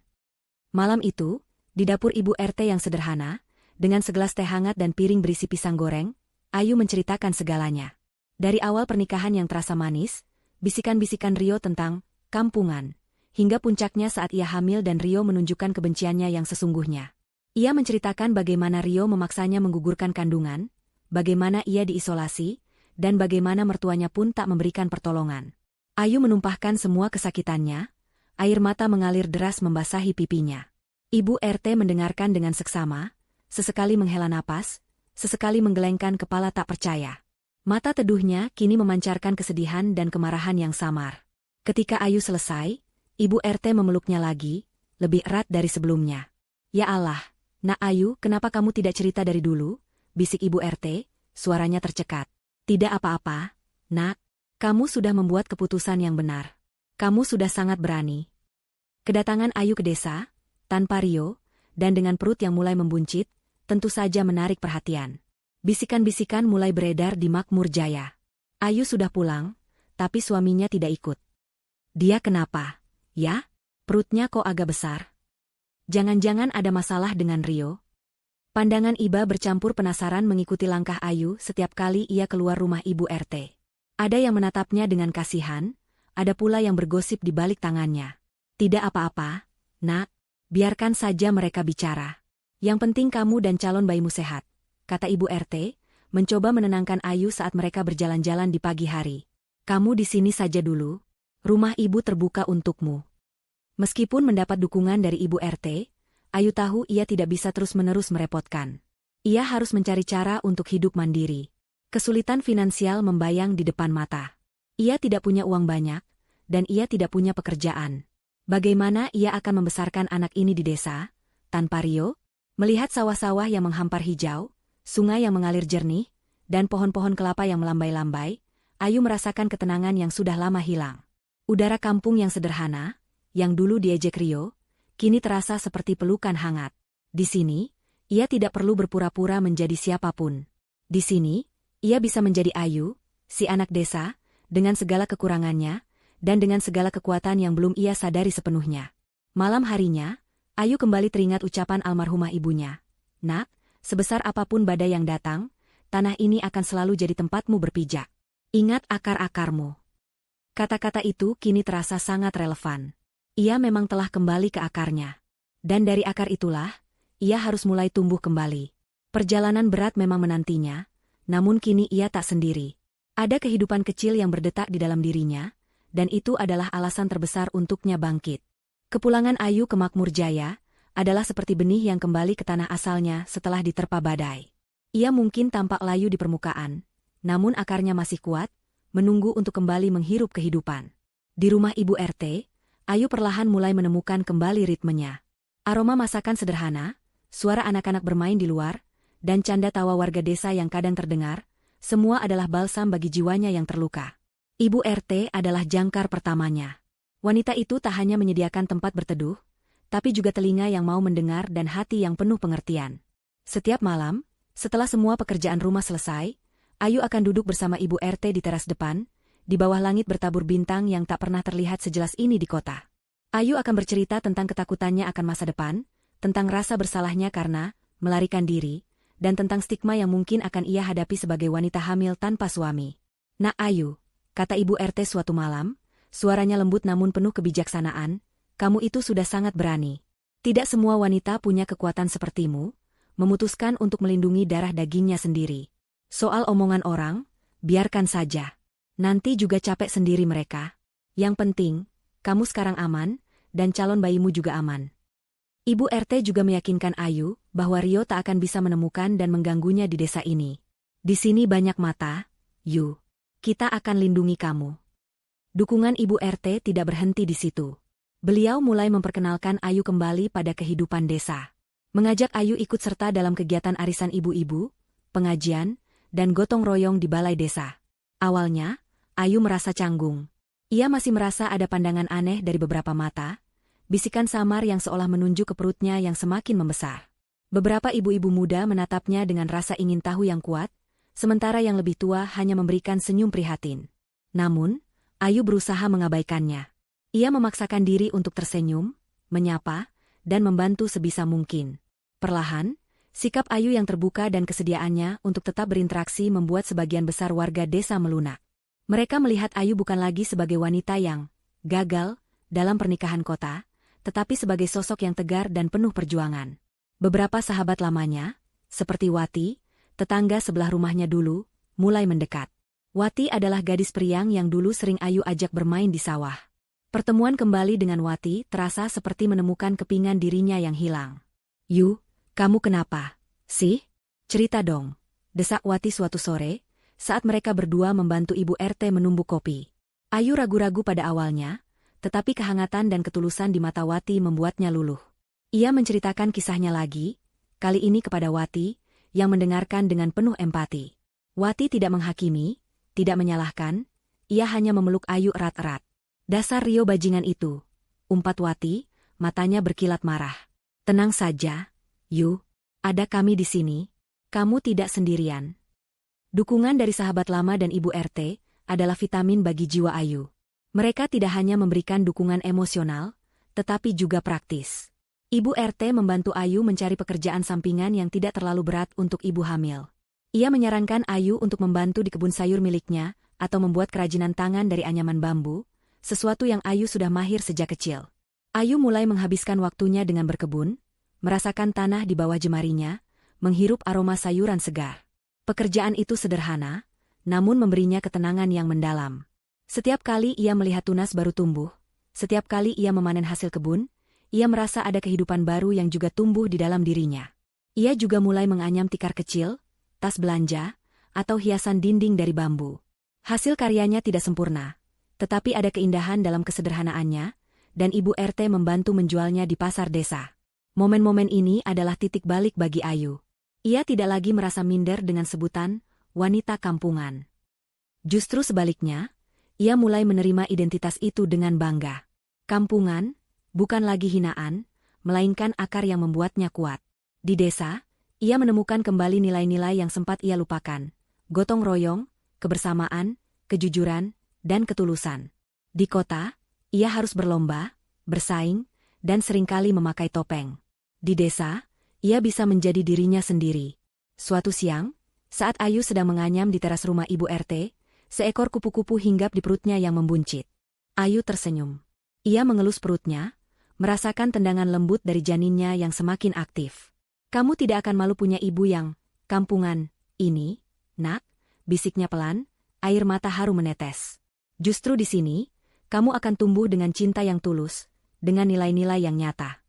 Malam itu, di dapur Ibu RT yang sederhana, dengan segelas teh hangat dan piring berisi pisang goreng, Ayu menceritakan segalanya. Dari awal pernikahan yang terasa manis, bisikan-bisikan Rio tentang kampungan, hingga puncaknya saat ia hamil dan Rio menunjukkan kebenciannya yang sesungguhnya. Ia menceritakan bagaimana Rio memaksanya menggugurkan kandungan, bagaimana ia diisolasi, dan bagaimana mertuanya pun tak memberikan pertolongan. Ayu menumpahkan semua kesakitannya, air mata mengalir deras membasahi pipinya. Ibu RT mendengarkan dengan seksama, sesekali menghela napas, sesekali menggelengkan kepala tak percaya. Mata teduhnya kini memancarkan kesedihan dan kemarahan yang samar. Ketika Ayu selesai, Ibu RT memeluknya lagi, lebih erat dari sebelumnya. Ya Allah, Nak Ayu, kenapa kamu tidak cerita dari dulu? Bisik Ibu RT, suaranya tercekat. Tidak apa-apa, Nak. Kamu sudah membuat keputusan yang benar. Kamu sudah sangat berani. Kedatangan Ayu ke desa, tanpa Rio, dan dengan perut yang mulai membuncit, tentu saja menarik perhatian. Bisikan-bisikan mulai beredar di Makmur Jaya. Ayu sudah pulang, tapi suaminya tidak ikut. Dia kenapa? Ya, perutnya kok agak besar. Jangan-jangan ada masalah dengan Rio? Pandangan Iba bercampur penasaran mengikuti langkah Ayu setiap kali ia keluar rumah Ibu RT. Ada yang menatapnya dengan kasihan, ada pula yang bergosip di balik tangannya. Tidak apa-apa, Nak, biarkan saja mereka bicara. Yang penting kamu dan calon bayimu sehat, kata Ibu RT, mencoba menenangkan Ayu saat mereka berjalan-jalan di pagi hari. Kamu di sini saja dulu. Rumah ibu terbuka untukmu. Meskipun mendapat dukungan dari Ibu RT, Ayu tahu ia tidak bisa terus-menerus merepotkan. Ia harus mencari cara untuk hidup mandiri. Kesulitan finansial membayang di depan mata. Ia tidak punya uang banyak, dan ia tidak punya pekerjaan. Bagaimana ia akan membesarkan anak ini di desa, tanpa Rio? Melihat sawah-sawah yang menghampar hijau, sungai yang mengalir jernih, dan pohon-pohon kelapa yang melambai-lambai, Ayu merasakan ketenangan yang sudah lama hilang. Udara kampung yang sederhana, yang dulu diejek Rio, kini terasa seperti pelukan hangat. Di sini, ia tidak perlu berpura-pura menjadi siapapun. Di sini, ia bisa menjadi Ayu, si anak desa, dengan segala kekurangannya, dan dengan segala kekuatan yang belum ia sadari sepenuhnya. Malam harinya, Ayu kembali teringat ucapan almarhumah ibunya. Nak, sebesar apapun badai yang datang, tanah ini akan selalu jadi tempatmu berpijak. Ingat akar-akarmu. Kata-kata itu kini terasa sangat relevan. Ia memang telah kembali ke akarnya. Dan dari akar itulah, ia harus mulai tumbuh kembali. Perjalanan berat memang menantinya, namun kini ia tak sendiri. Ada kehidupan kecil yang berdetak di dalam dirinya, dan itu adalah alasan terbesar untuknya bangkit. Kepulangan Ayu ke Makmur Jaya adalah seperti benih yang kembali ke tanah asalnya setelah diterpa badai. Ia mungkin tampak layu di permukaan, namun akarnya masih kuat, menunggu untuk kembali menghirup kehidupan. Di rumah Ibu RT, Ayu perlahan mulai menemukan kembali ritmenya. Aroma masakan sederhana, suara anak-anak bermain di luar, dan canda tawa warga desa yang kadang terdengar, semua adalah balsam bagi jiwanya yang terluka. Ibu RT adalah jangkar pertamanya. Wanita itu tak hanya menyediakan tempat berteduh, tapi juga telinga yang mau mendengar dan hati yang penuh pengertian. Setiap malam, Setelah semua pekerjaan rumah selesai, Ayu akan duduk bersama Ibu RT di teras depan, di bawah langit bertabur bintang yang tak pernah terlihat sejelas ini di kota. Ayu akan bercerita tentang ketakutannya akan masa depan, tentang rasa bersalahnya karena melarikan diri, dan tentang stigma yang mungkin akan ia hadapi sebagai wanita hamil tanpa suami. "Nak Ayu," kata Ibu RT suatu malam, suaranya lembut namun penuh kebijaksanaan, "kamu itu sudah sangat berani. Tidak semua wanita punya kekuatan sepertimu, memutuskan untuk melindungi darah dagingnya sendiri. Soal omongan orang, biarkan saja. Nanti juga capek sendiri mereka. Yang penting, kamu sekarang aman, dan calon bayimu juga aman." Ibu RT juga meyakinkan Ayu bahwa Rio tak akan bisa menemukan dan mengganggunya di desa ini. "Di sini banyak mata, Yu. Kita akan lindungi kamu." Dukungan Ibu RT tidak berhenti di situ. Beliau mulai memperkenalkan Ayu kembali pada kehidupan desa. Mengajak Ayu ikut serta dalam kegiatan arisan ibu-ibu, pengajian, dan gotong royong di balai desa. Awalnya, Ayu merasa canggung. Ia masih merasa ada pandangan aneh dari beberapa mata, bisikan samar yang seolah menunjuk ke perutnya yang semakin membesar. Beberapa ibu-ibu muda menatapnya dengan rasa ingin tahu yang kuat, sementara yang lebih tua hanya memberikan senyum prihatin. Namun, Ayu berusaha mengabaikannya. Ia memaksakan diri untuk tersenyum, menyapa, dan membantu sebisa mungkin. Perlahan, sikap Ayu yang terbuka dan kesediaannya untuk tetap berinteraksi membuat sebagian besar warga desa melunak. Mereka melihat Ayu bukan lagi sebagai wanita yang gagal dalam pernikahan kota, tetapi sebagai sosok yang tegar dan penuh perjuangan. Beberapa sahabat lamanya, seperti Wati, tetangga sebelah rumahnya dulu, mulai mendekat. Wati adalah gadis periang yang dulu sering Ayu ajak bermain di sawah. Pertemuan kembali dengan Wati terasa seperti menemukan kepingan dirinya yang hilang. "Yu, kamu kenapa sih? Cerita dong," desak Wati suatu sore, saat mereka berdua membantu Ibu RT menumbuk kopi. Ayu ragu-ragu pada awalnya, tetapi kehangatan dan ketulusan di mata Wati membuatnya luluh. Ia menceritakan kisahnya lagi, kali ini kepada Wati, yang mendengarkan dengan penuh empati. Wati tidak menghakimi, tidak menyalahkan, ia hanya memeluk Ayu erat-erat. "Dasar Rio bajingan itu," umpat Wati, matanya berkilat marah. "Tenang saja, Yu, ada kami di sini, kamu tidak sendirian." Dukungan dari sahabat lama dan Ibu RT adalah vitamin bagi jiwa Ayu. Mereka tidak hanya memberikan dukungan emosional, tetapi juga praktis. Ibu RT membantu Ayu mencari pekerjaan sampingan yang tidak terlalu berat untuk ibu hamil. Ia menyarankan Ayu untuk membantu di kebun sayur miliknya atau membuat kerajinan tangan dari anyaman bambu, sesuatu yang Ayu sudah mahir sejak kecil. Ayu mulai menghabiskan waktunya dengan berkebun, merasakan tanah di bawah jemarinya, menghirup aroma sayuran segar. Pekerjaan itu sederhana, namun memberinya ketenangan yang mendalam. Setiap kali ia melihat tunas baru tumbuh, setiap kali ia memanen hasil kebun, ia merasa ada kehidupan baru yang juga tumbuh di dalam dirinya. Ia juga mulai menganyam tikar kecil, tas belanja, atau hiasan dinding dari bambu. Hasil karyanya tidak sempurna, tetapi ada keindahan dalam kesederhanaannya, dan Ibu RT membantu menjualnya di pasar desa. Momen-momen ini adalah titik balik bagi Ayu. Ia tidak lagi merasa minder dengan sebutan wanita kampungan. Justru sebaliknya, ia mulai menerima identitas itu dengan bangga. Kampungan, bukan lagi hinaan, melainkan akar yang membuatnya kuat. Di desa, ia menemukan kembali nilai-nilai yang sempat ia lupakan. Gotong royong, kebersamaan, kejujuran, dan ketulusan. Di kota, ia harus berlomba, bersaing, dan seringkali memakai topeng. Di desa, ia bisa menjadi dirinya sendiri. Suatu siang, saat Ayu sedang menganyam di teras rumah Ibu RT, seekor kupu-kupu hinggap di perutnya yang membuncit. Ayu tersenyum. Ia mengelus perutnya, merasakan tendangan lembut dari janinnya yang semakin aktif. "Kamu tidak akan malu punya ibu yang kampungan ini, nak," bisiknya pelan, air mata haru menetes. "Justru di sini, kamu akan tumbuh dengan cinta yang tulus, dengan nilai-nilai yang nyata."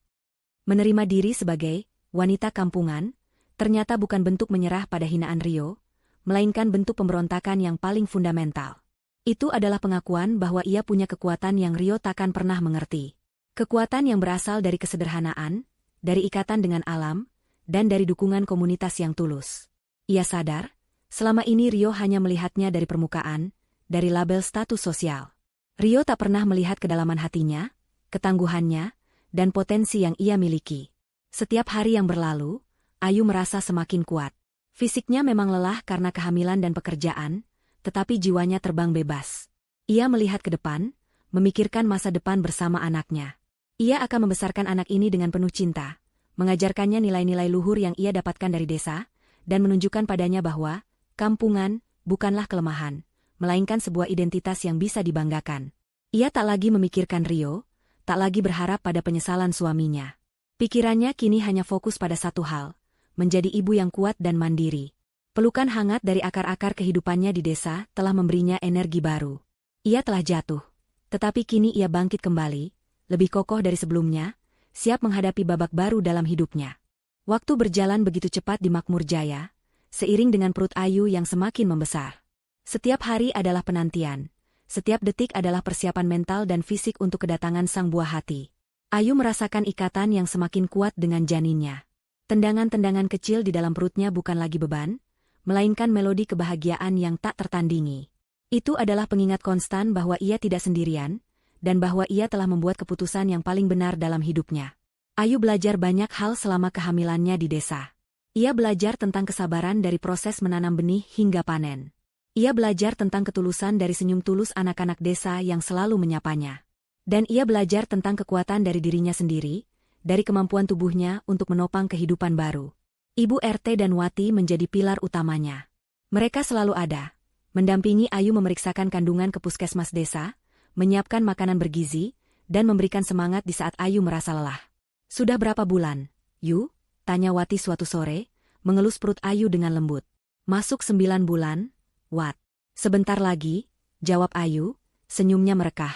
Menerima diri sebagai wanita kampungan, ternyata bukan bentuk menyerah pada hinaan Rio, melainkan bentuk pemberontakan yang paling fundamental. Itu adalah pengakuan bahwa ia punya kekuatan yang Rio takkan pernah mengerti. Kekuatan yang berasal dari kesederhanaan, dari ikatan dengan alam, dan dari dukungan komunitas yang tulus. Ia sadar, selama ini Rio hanya melihatnya dari permukaan, dari label status sosial. Rio tak pernah melihat kedalaman hatinya, ketangguhannya, dan potensi yang ia miliki. Setiap hari yang berlalu, Ayu merasa semakin kuat. Fisiknya memang lelah karena kehamilan dan pekerjaan, tetapi jiwanya terbang bebas. Ia melihat ke depan, memikirkan masa depan bersama anaknya. Ia akan membesarkan anak ini dengan penuh cinta, mengajarkannya nilai-nilai luhur yang ia dapatkan dari desa, dan menunjukkan padanya bahwa kampungan bukanlah kelemahan, melainkan sebuah identitas yang bisa dibanggakan. Ia tak lagi memikirkan Rio, tak lagi berharap pada penyesalan suaminya. Pikirannya kini hanya fokus pada satu hal, menjadi ibu yang kuat dan mandiri. Pelukan hangat dari akar-akar kehidupannya di desa telah memberinya energi baru. Ia telah jatuh, tetapi kini ia bangkit kembali, lebih kokoh dari sebelumnya, siap menghadapi babak baru dalam hidupnya. Waktu berjalan begitu cepat di Makmur Jaya, seiring dengan perut Ayu yang semakin membesar. Setiap hari adalah penantian, setiap detik adalah persiapan mental dan fisik untuk kedatangan sang buah hati. Ayu merasakan ikatan yang semakin kuat dengan janinnya. Tendangan-tendangan kecil di dalam perutnya bukan lagi beban, melainkan melodi kebahagiaan yang tak tertandingi. Itu adalah pengingat konstan bahwa ia tidak sendirian, dan bahwa ia telah membuat keputusan yang paling benar dalam hidupnya. Ayu belajar banyak hal selama kehamilannya di desa. Ia belajar tentang kesabaran dari proses menanam benih hingga panen. Ia belajar tentang ketulusan dari senyum tulus anak-anak desa yang selalu menyapanya. Dan ia belajar tentang kekuatan dari dirinya sendiri, dari kemampuan tubuhnya untuk menopang kehidupan baru. Ibu RT dan Wati menjadi pilar utamanya. Mereka selalu ada, mendampingi Ayu memeriksakan kandungan ke puskesmas desa, menyiapkan makanan bergizi, dan memberikan semangat di saat Ayu merasa lelah. "Sudah berapa bulan, Yu?" tanya Wati suatu sore, mengelus perut Ayu dengan lembut. "Masuk 9 bulan, Wat." "Sebentar lagi," jawab Ayu, senyumnya merekah.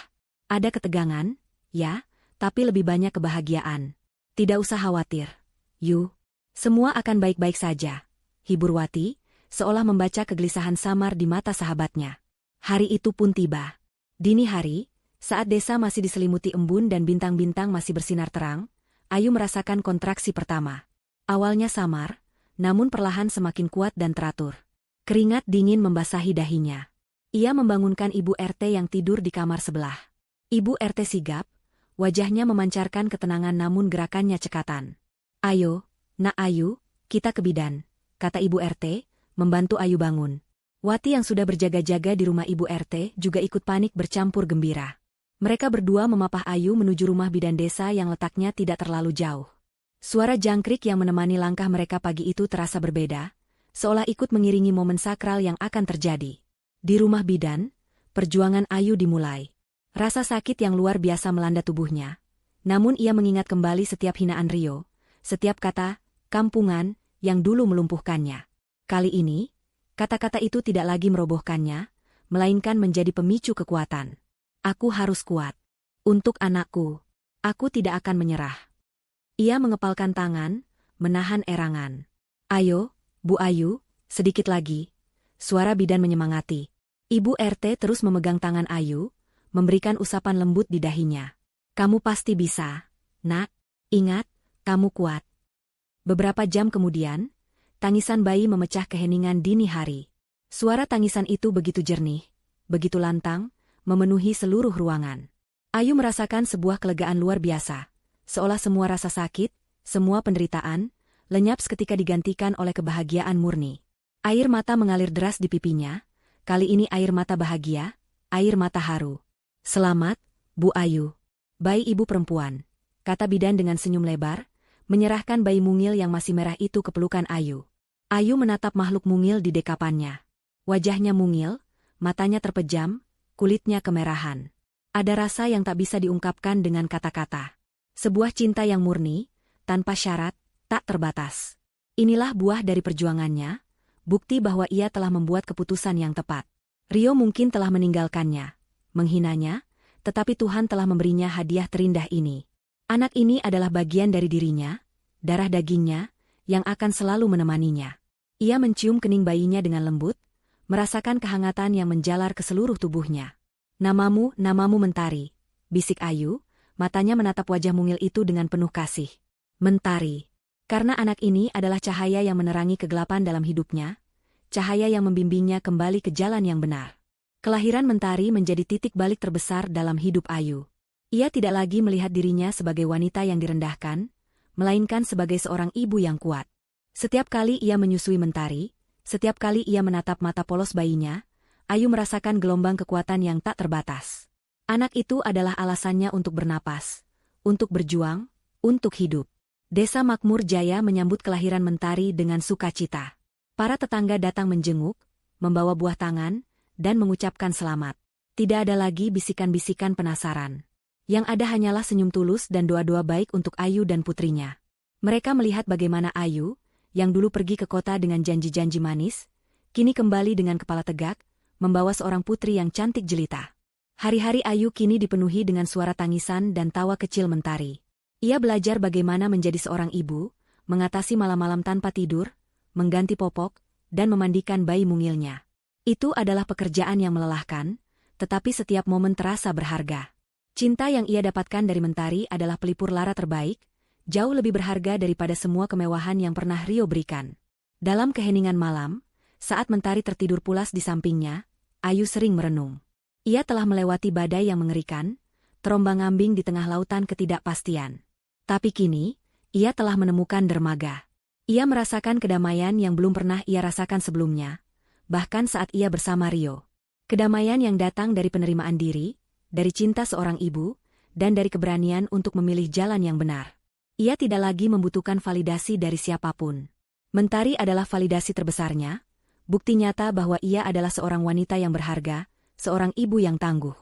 "Ada ketegangan, ya, tapi lebih banyak kebahagiaan. Tidak usah khawatir, Yu. Semua akan baik-baik saja," hibur Wati, seolah membaca kegelisahan samar di mata sahabatnya. Hari itu pun tiba. Dini hari, saat desa masih diselimuti embun dan bintang-bintang masih bersinar terang, Ayu merasakan kontraksi pertama. Awalnya samar, namun perlahan semakin kuat dan teratur. Keringat dingin membasahi dahinya. Ia membangunkan Ibu RT yang tidur di kamar sebelah. Ibu RT sigap, wajahnya memancarkan ketenangan namun gerakannya cekatan. "Ayo, Nak Ayu, kita ke bidan," kata Ibu RT, membantu Ayu bangun. Wati yang sudah berjaga-jaga di rumah Ibu RT juga ikut panik bercampur gembira. Mereka berdua memapah Ayu menuju rumah bidan desa yang letaknya tidak terlalu jauh. Suara jangkrik yang menemani langkah mereka pagi itu terasa berbeda, seolah ikut mengiringi momen sakral yang akan terjadi. Di rumah bidan, perjuangan Ayu dimulai. Rasa sakit yang luar biasa melanda tubuhnya. Namun ia mengingat kembali setiap hinaan Rio, setiap kata, kampungan, yang dulu melumpuhkannya. Kali ini, kata-kata itu tidak lagi merobohkannya, melainkan menjadi pemicu kekuatan. "Aku harus kuat. Untuk anakku. Aku tidak akan menyerah." Ia mengepalkan tangan, menahan erangan. "Ayo, Bu Ayu, sedikit lagi," suara bidan menyemangati. Ibu RT terus memegang tangan Ayu, memberikan usapan lembut di dahinya. "Kamu pasti bisa, Nak. Ingat, kamu kuat." Beberapa jam kemudian, tangisan bayi memecah keheningan dini hari. Suara tangisan itu begitu jernih, begitu lantang, memenuhi seluruh ruangan. Ayu merasakan sebuah kelegaan luar biasa, seolah semua rasa sakit, semua penderitaan, lenyap seketika digantikan oleh kebahagiaan murni. Air mata mengalir deras di pipinya, kali ini air mata bahagia, air mata haru. "Selamat, Bu Ayu. Bayi ibu perempuan," kata bidan dengan senyum lebar, menyerahkan bayi mungil yang masih merah itu ke pelukan Ayu. Ayu menatap makhluk mungil di dekapannya. Wajahnya mungil, matanya terpejam, kulitnya kemerahan. Ada rasa yang tak bisa diungkapkan dengan kata-kata. Sebuah cinta yang murni, tanpa syarat, tak terbatas. Inilah buah dari perjuangannya, bukti bahwa ia telah membuat keputusan yang tepat. Rio mungkin telah meninggalkannya, menghinanya, tetapi Tuhan telah memberinya hadiah terindah ini. Anak ini adalah bagian dari dirinya, darah dagingnya, yang akan selalu menemaninya. Ia mencium kening bayinya dengan lembut, merasakan kehangatan yang menjalar ke seluruh tubuhnya. Namamu Mentari," bisik Ayu, matanya menatap wajah mungil itu dengan penuh kasih. Mentari. Karena anak ini adalah cahaya yang menerangi kegelapan dalam hidupnya, cahaya yang membimbingnya kembali ke jalan yang benar. Kelahiran Mentari menjadi titik balik terbesar dalam hidup Ayu. Ia tidak lagi melihat dirinya sebagai wanita yang direndahkan, melainkan sebagai seorang ibu yang kuat. Setiap kali ia menyusui Mentari, setiap kali ia menatap mata polos bayinya, Ayu merasakan gelombang kekuatan yang tak terbatas. Anak itu adalah alasannya untuk bernapas, untuk berjuang, untuk hidup. Desa Makmur Jaya menyambut kelahiran Mentari dengan sukacita. Para tetangga datang menjenguk, membawa buah tangan, dan mengucapkan selamat. Tidak ada lagi bisikan-bisikan penasaran. Yang ada hanyalah senyum tulus dan doa-doa baik untuk Ayu dan putrinya. Mereka melihat bagaimana Ayu, yang dulu pergi ke kota dengan janji-janji manis, kini kembali dengan kepala tegak, membawa seorang putri yang cantik jelita. Hari-hari Ayu kini dipenuhi dengan suara tangisan dan tawa kecil Mentari. Ia belajar bagaimana menjadi seorang ibu, mengatasi malam-malam tanpa tidur, mengganti popok, dan memandikan bayi mungilnya. Itu adalah pekerjaan yang melelahkan, tetapi setiap momen terasa berharga. Cinta yang ia dapatkan dari Mentari adalah pelipur lara terbaik, jauh lebih berharga daripada semua kemewahan yang pernah Rio berikan. Dalam keheningan malam, saat Mentari tertidur pulas di sampingnya, Ayu sering merenung. Ia telah melewati badai yang mengerikan, terombang-ambing di tengah lautan ketidakpastian. Tapi kini, ia telah menemukan dermaga. Ia merasakan kedamaian yang belum pernah ia rasakan sebelumnya, bahkan saat ia bersama Rio. Kedamaian yang datang dari penerimaan diri, dari cinta seorang ibu, dan dari keberanian untuk memilih jalan yang benar. Ia tidak lagi membutuhkan validasi dari siapapun. Mentari adalah validasi terbesarnya, bukti nyata bahwa ia adalah seorang wanita yang berharga, seorang ibu yang tangguh.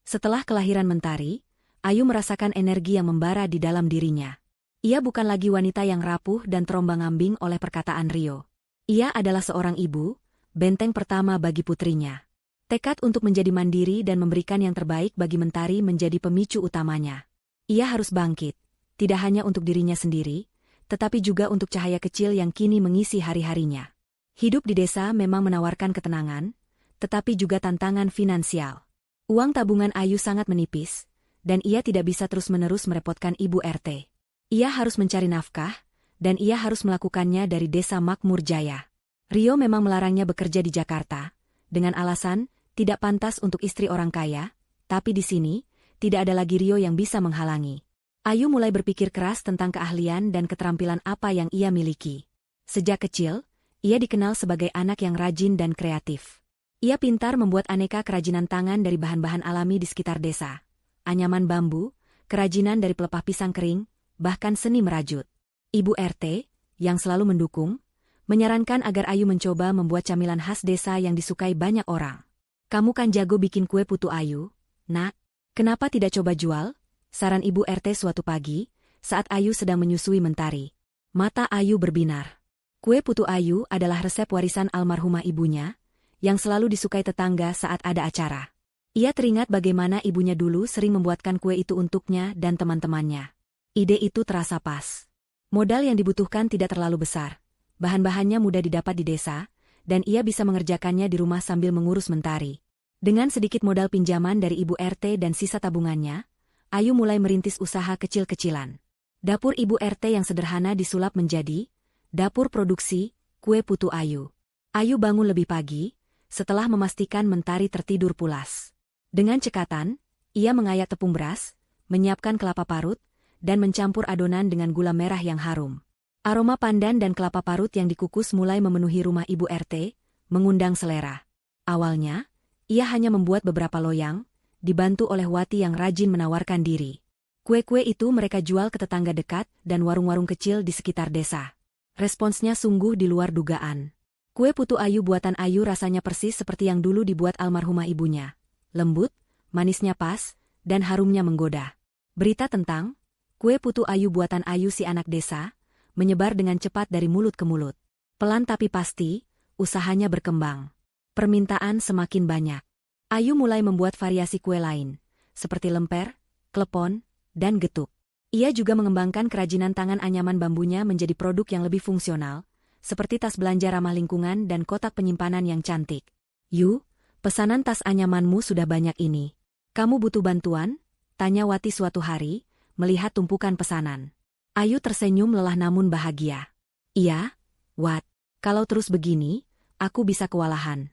Setelah kelahiran Mentari, Ayu merasakan energi yang membara di dalam dirinya. Ia bukan lagi wanita yang rapuh dan terombang-ambing oleh perkataan Rio. Ia adalah seorang ibu, benteng pertama bagi putrinya. Tekad untuk menjadi mandiri dan memberikan yang terbaik bagi Mentari menjadi pemicu utamanya. Ia harus bangkit, tidak hanya untuk dirinya sendiri, tetapi juga untuk cahaya kecil yang kini mengisi hari-harinya. Hidup di desa memang menawarkan ketenangan, tetapi juga tantangan finansial. Uang tabungan Ayu sangat menipis, dan ia tidak bisa terus-menerus merepotkan Ibu RT. Ia harus mencari nafkah, dan ia harus melakukannya dari desa Makmur Jaya. Rio memang melarangnya bekerja di Jakarta, dengan alasan tidak pantas untuk istri orang kaya, tapi di sini, tidak ada lagi Rio yang bisa menghalangi. Ayu mulai berpikir keras tentang keahlian dan keterampilan apa yang ia miliki. Sejak kecil, ia dikenal sebagai anak yang rajin dan kreatif. Ia pintar membuat aneka kerajinan tangan dari bahan-bahan alami di sekitar desa. Anyaman bambu, kerajinan dari pelepah pisang kering, bahkan seni merajut. Ibu RT, yang selalu mendukung, menyarankan agar Ayu mencoba membuat camilan khas desa yang disukai banyak orang. "Kamu kan jago bikin kue putu Ayu, nak. Kenapa tidak coba jual?" saran Ibu RT suatu pagi, saat Ayu sedang menyusui Mentari. Mata Ayu berbinar. Kue putu Ayu adalah resep warisan almarhumah ibunya, yang selalu disukai tetangga saat ada acara. Ia teringat bagaimana ibunya dulu sering membuatkan kue itu untuknya dan teman-temannya. Ide itu terasa pas. Modal yang dibutuhkan tidak terlalu besar. Bahan-bahannya mudah didapat di desa, dan ia bisa mengerjakannya di rumah sambil mengurus Mentari. Dengan sedikit modal pinjaman dari Ibu RT dan sisa tabungannya, Ayu mulai merintis usaha kecil-kecilan. Dapur Ibu RT yang sederhana disulap menjadi dapur produksi kue putu Ayu. Ayu bangun lebih pagi, setelah memastikan Mentari tertidur pulas. Dengan cekatan, ia mengayak tepung beras, menyiapkan kelapa parut, dan mencampur adonan dengan gula merah yang harum. Aroma pandan dan kelapa parut yang dikukus mulai memenuhi rumah Ibu RT, mengundang selera. Awalnya, ia hanya membuat beberapa loyang, dibantu oleh Wati yang rajin menawarkan diri. Kue-kue itu mereka jual ke tetangga dekat dan warung-warung kecil di sekitar desa. Responsnya sungguh di luar dugaan. Kue putu Ayu buatan Ayu rasanya persis seperti yang dulu dibuat almarhumah ibunya. Lembut, manisnya pas, dan harumnya menggoda. Berita tentang kue putu Ayu buatan Ayu si anak desa menyebar dengan cepat dari mulut ke mulut. Pelan tapi pasti, usahanya berkembang. Permintaan semakin banyak. Ayu mulai membuat variasi kue lain, seperti lemper, klepon, dan getuk. Ia juga mengembangkan kerajinan tangan anyaman bambunya menjadi produk yang lebih fungsional, seperti tas belanja ramah lingkungan dan kotak penyimpanan yang cantik. "Yu, pesanan tas anyamanmu sudah banyak ini. Kamu butuh bantuan?" tanya Wati suatu hari, melihat tumpukan pesanan. Ayu tersenyum lelah namun bahagia. "Iya, Wat. Kalau terus begini, aku bisa kewalahan."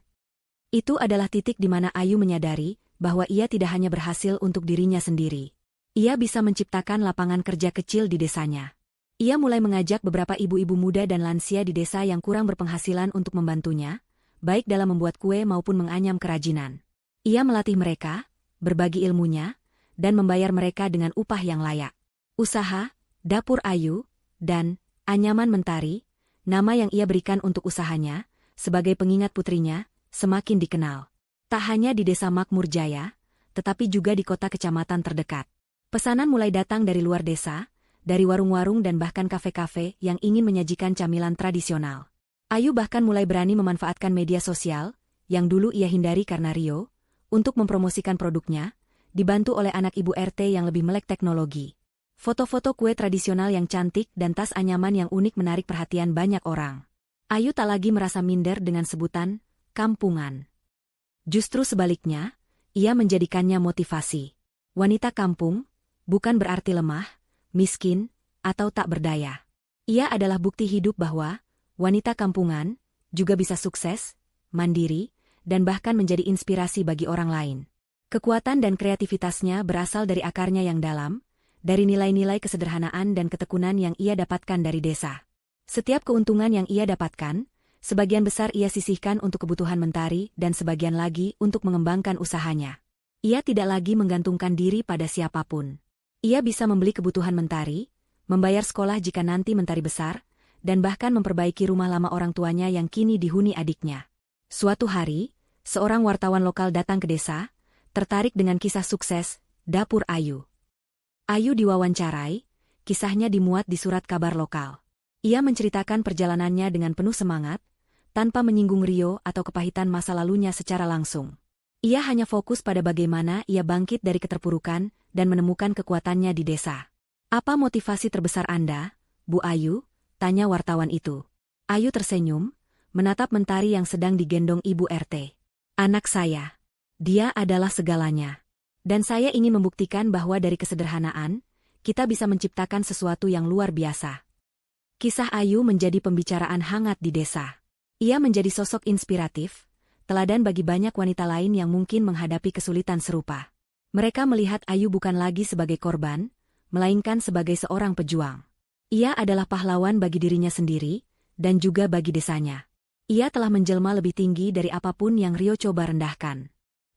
Itu adalah titik di mana Ayu menyadari bahwa ia tidak hanya berhasil untuk dirinya sendiri. Ia bisa menciptakan lapangan kerja kecil di desanya. Ia mulai mengajak beberapa ibu-ibu muda dan lansia di desa yang kurang berpenghasilan untuk membantunya, baik dalam membuat kue maupun menganyam kerajinan. Ia melatih mereka, berbagi ilmunya, dan membayar mereka dengan upah yang layak. Usaha, Dapur Ayu, dan Anyaman Mentari, nama yang ia berikan untuk usahanya, sebagai pengingat putrinya, semakin dikenal. Tak hanya di desa Makmur Jaya, tetapi juga di kota kecamatan terdekat. Pesanan mulai datang dari luar desa, dari warung-warung dan bahkan kafe-kafe yang ingin menyajikan camilan tradisional. Ayu bahkan mulai berani memanfaatkan media sosial, yang dulu ia hindari karena Rio, untuk mempromosikan produknya, dibantu oleh anak ibu RT yang lebih melek teknologi. Foto-foto kue tradisional yang cantik dan tas anyaman yang unik menarik perhatian banyak orang. Ayu tak lagi merasa minder dengan sebutan kampungan. Justru sebaliknya, ia menjadikannya motivasi. Wanita kampung bukan berarti lemah, miskin, atau tak berdaya. Ia adalah bukti hidup bahwa wanita kampungan juga bisa sukses, mandiri, dan bahkan menjadi inspirasi bagi orang lain. Kekuatan dan kreativitasnya berasal dari akarnya yang dalam, dari nilai-nilai kesederhanaan dan ketekunan yang ia dapatkan dari desa. Setiap keuntungan yang ia dapatkan, sebagian besar ia sisihkan untuk kebutuhan Mentari dan sebagian lagi untuk mengembangkan usahanya. Ia tidak lagi menggantungkan diri pada siapapun. Ia bisa membeli kebutuhan Mentari, membayar sekolah jika nanti Mentari besar, dan bahkan memperbaiki rumah lama orang tuanya yang kini dihuni adiknya. Suatu hari, seorang wartawan lokal datang ke desa, tertarik dengan kisah sukses Dapur Ayu. Ayu diwawancarai, kisahnya dimuat di surat kabar lokal. Ia menceritakan perjalanannya dengan penuh semangat, tanpa menyinggung Rio atau kepahitan masa lalunya secara langsung. Ia hanya fokus pada bagaimana ia bangkit dari keterpurukan dan menemukan kekuatannya di desa. "Apa motivasi terbesar Anda, Bu Ayu?" tanya wartawan itu. Ayu tersenyum, menatap Mentari yang sedang digendong Ibu RT. "Anak saya. Dia adalah segalanya. Dan saya ingin membuktikan bahwa dari kesederhanaan, kita bisa menciptakan sesuatu yang luar biasa." Kisah Ayu menjadi pembicaraan hangat di desa. Ia menjadi sosok inspiratif, teladan bagi banyak wanita lain yang mungkin menghadapi kesulitan serupa. Mereka melihat Ayu bukan lagi sebagai korban, melainkan sebagai seorang pejuang. Ia adalah pahlawan bagi dirinya sendiri, dan juga bagi desanya. Ia telah menjelma lebih tinggi dari apapun yang Rio coba rendahkan.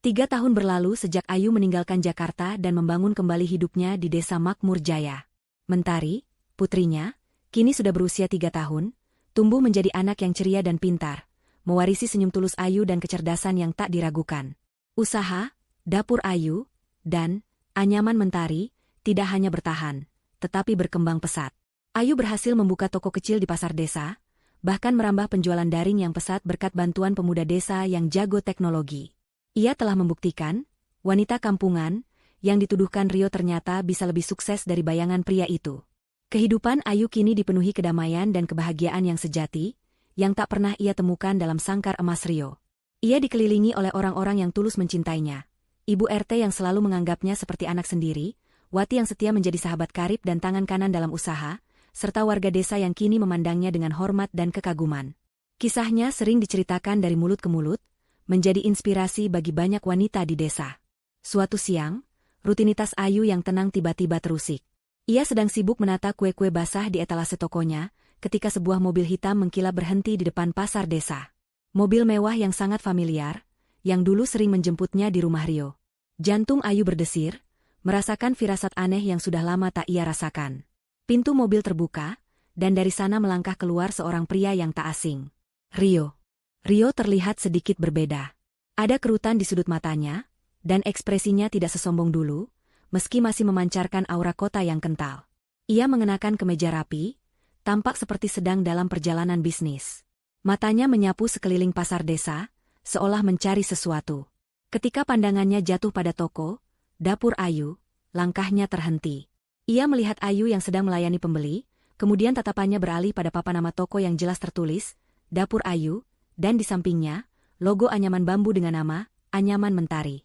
3 tahun berlalu sejak Ayu meninggalkan Jakarta dan membangun kembali hidupnya di desa Makmur Jaya. Mentari, putrinya, kini sudah berusia 3 tahun, tumbuh menjadi anak yang ceria dan pintar, mewarisi senyum tulus Ayu dan kecerdasan yang tak diragukan. Usaha, Dapur Ayu, dan Anyaman Mentari tidak hanya bertahan, tetapi berkembang pesat. Ayu berhasil membuka toko kecil di pasar desa, bahkan merambah penjualan daring yang pesat berkat bantuan pemuda desa yang jago teknologi. Ia telah membuktikan, wanita kampungan, yang dituduhkan Rio ternyata bisa lebih sukses dari bayangan pria itu. Kehidupan Ayu kini dipenuhi kedamaian dan kebahagiaan yang sejati, yang tak pernah ia temukan dalam sangkar emas Rio. Ia dikelilingi oleh orang-orang yang tulus mencintainya. Ibu RT yang selalu menganggapnya seperti anak sendiri, Wati yang setia menjadi sahabat karib dan tangan kanan dalam usaha, serta warga desa yang kini memandangnya dengan hormat dan kekaguman. Kisahnya sering diceritakan dari mulut ke mulut, menjadi inspirasi bagi banyak wanita di desa. Suatu siang, rutinitas Ayu yang tenang tiba-tiba terusik. Ia sedang sibuk menata kue-kue basah di etalase tokonya, ketika sebuah mobil hitam mengkilap berhenti di depan pasar desa. Mobil mewah yang sangat familiar, yang dulu sering menjemputnya di rumah Rio. Jantung Ayu berdesir, merasakan firasat aneh yang sudah lama tak ia rasakan. Pintu mobil terbuka, dan dari sana melangkah keluar seorang pria yang tak asing. Rio. Rio terlihat sedikit berbeda. Ada kerutan di sudut matanya, dan ekspresinya tidak sesombong dulu, meski masih memancarkan aura kota yang kental. Ia mengenakan kemeja rapi, tampak seperti sedang dalam perjalanan bisnis. Matanya menyapu sekeliling pasar desa, seolah mencari sesuatu. Ketika pandangannya jatuh pada toko, Dapur Ayu, langkahnya terhenti. Ia melihat Ayu yang sedang melayani pembeli, kemudian tatapannya beralih pada papan nama toko yang jelas tertulis, Dapur Ayu, dan di sampingnya, logo anyaman bambu dengan nama, Anyaman Mentari.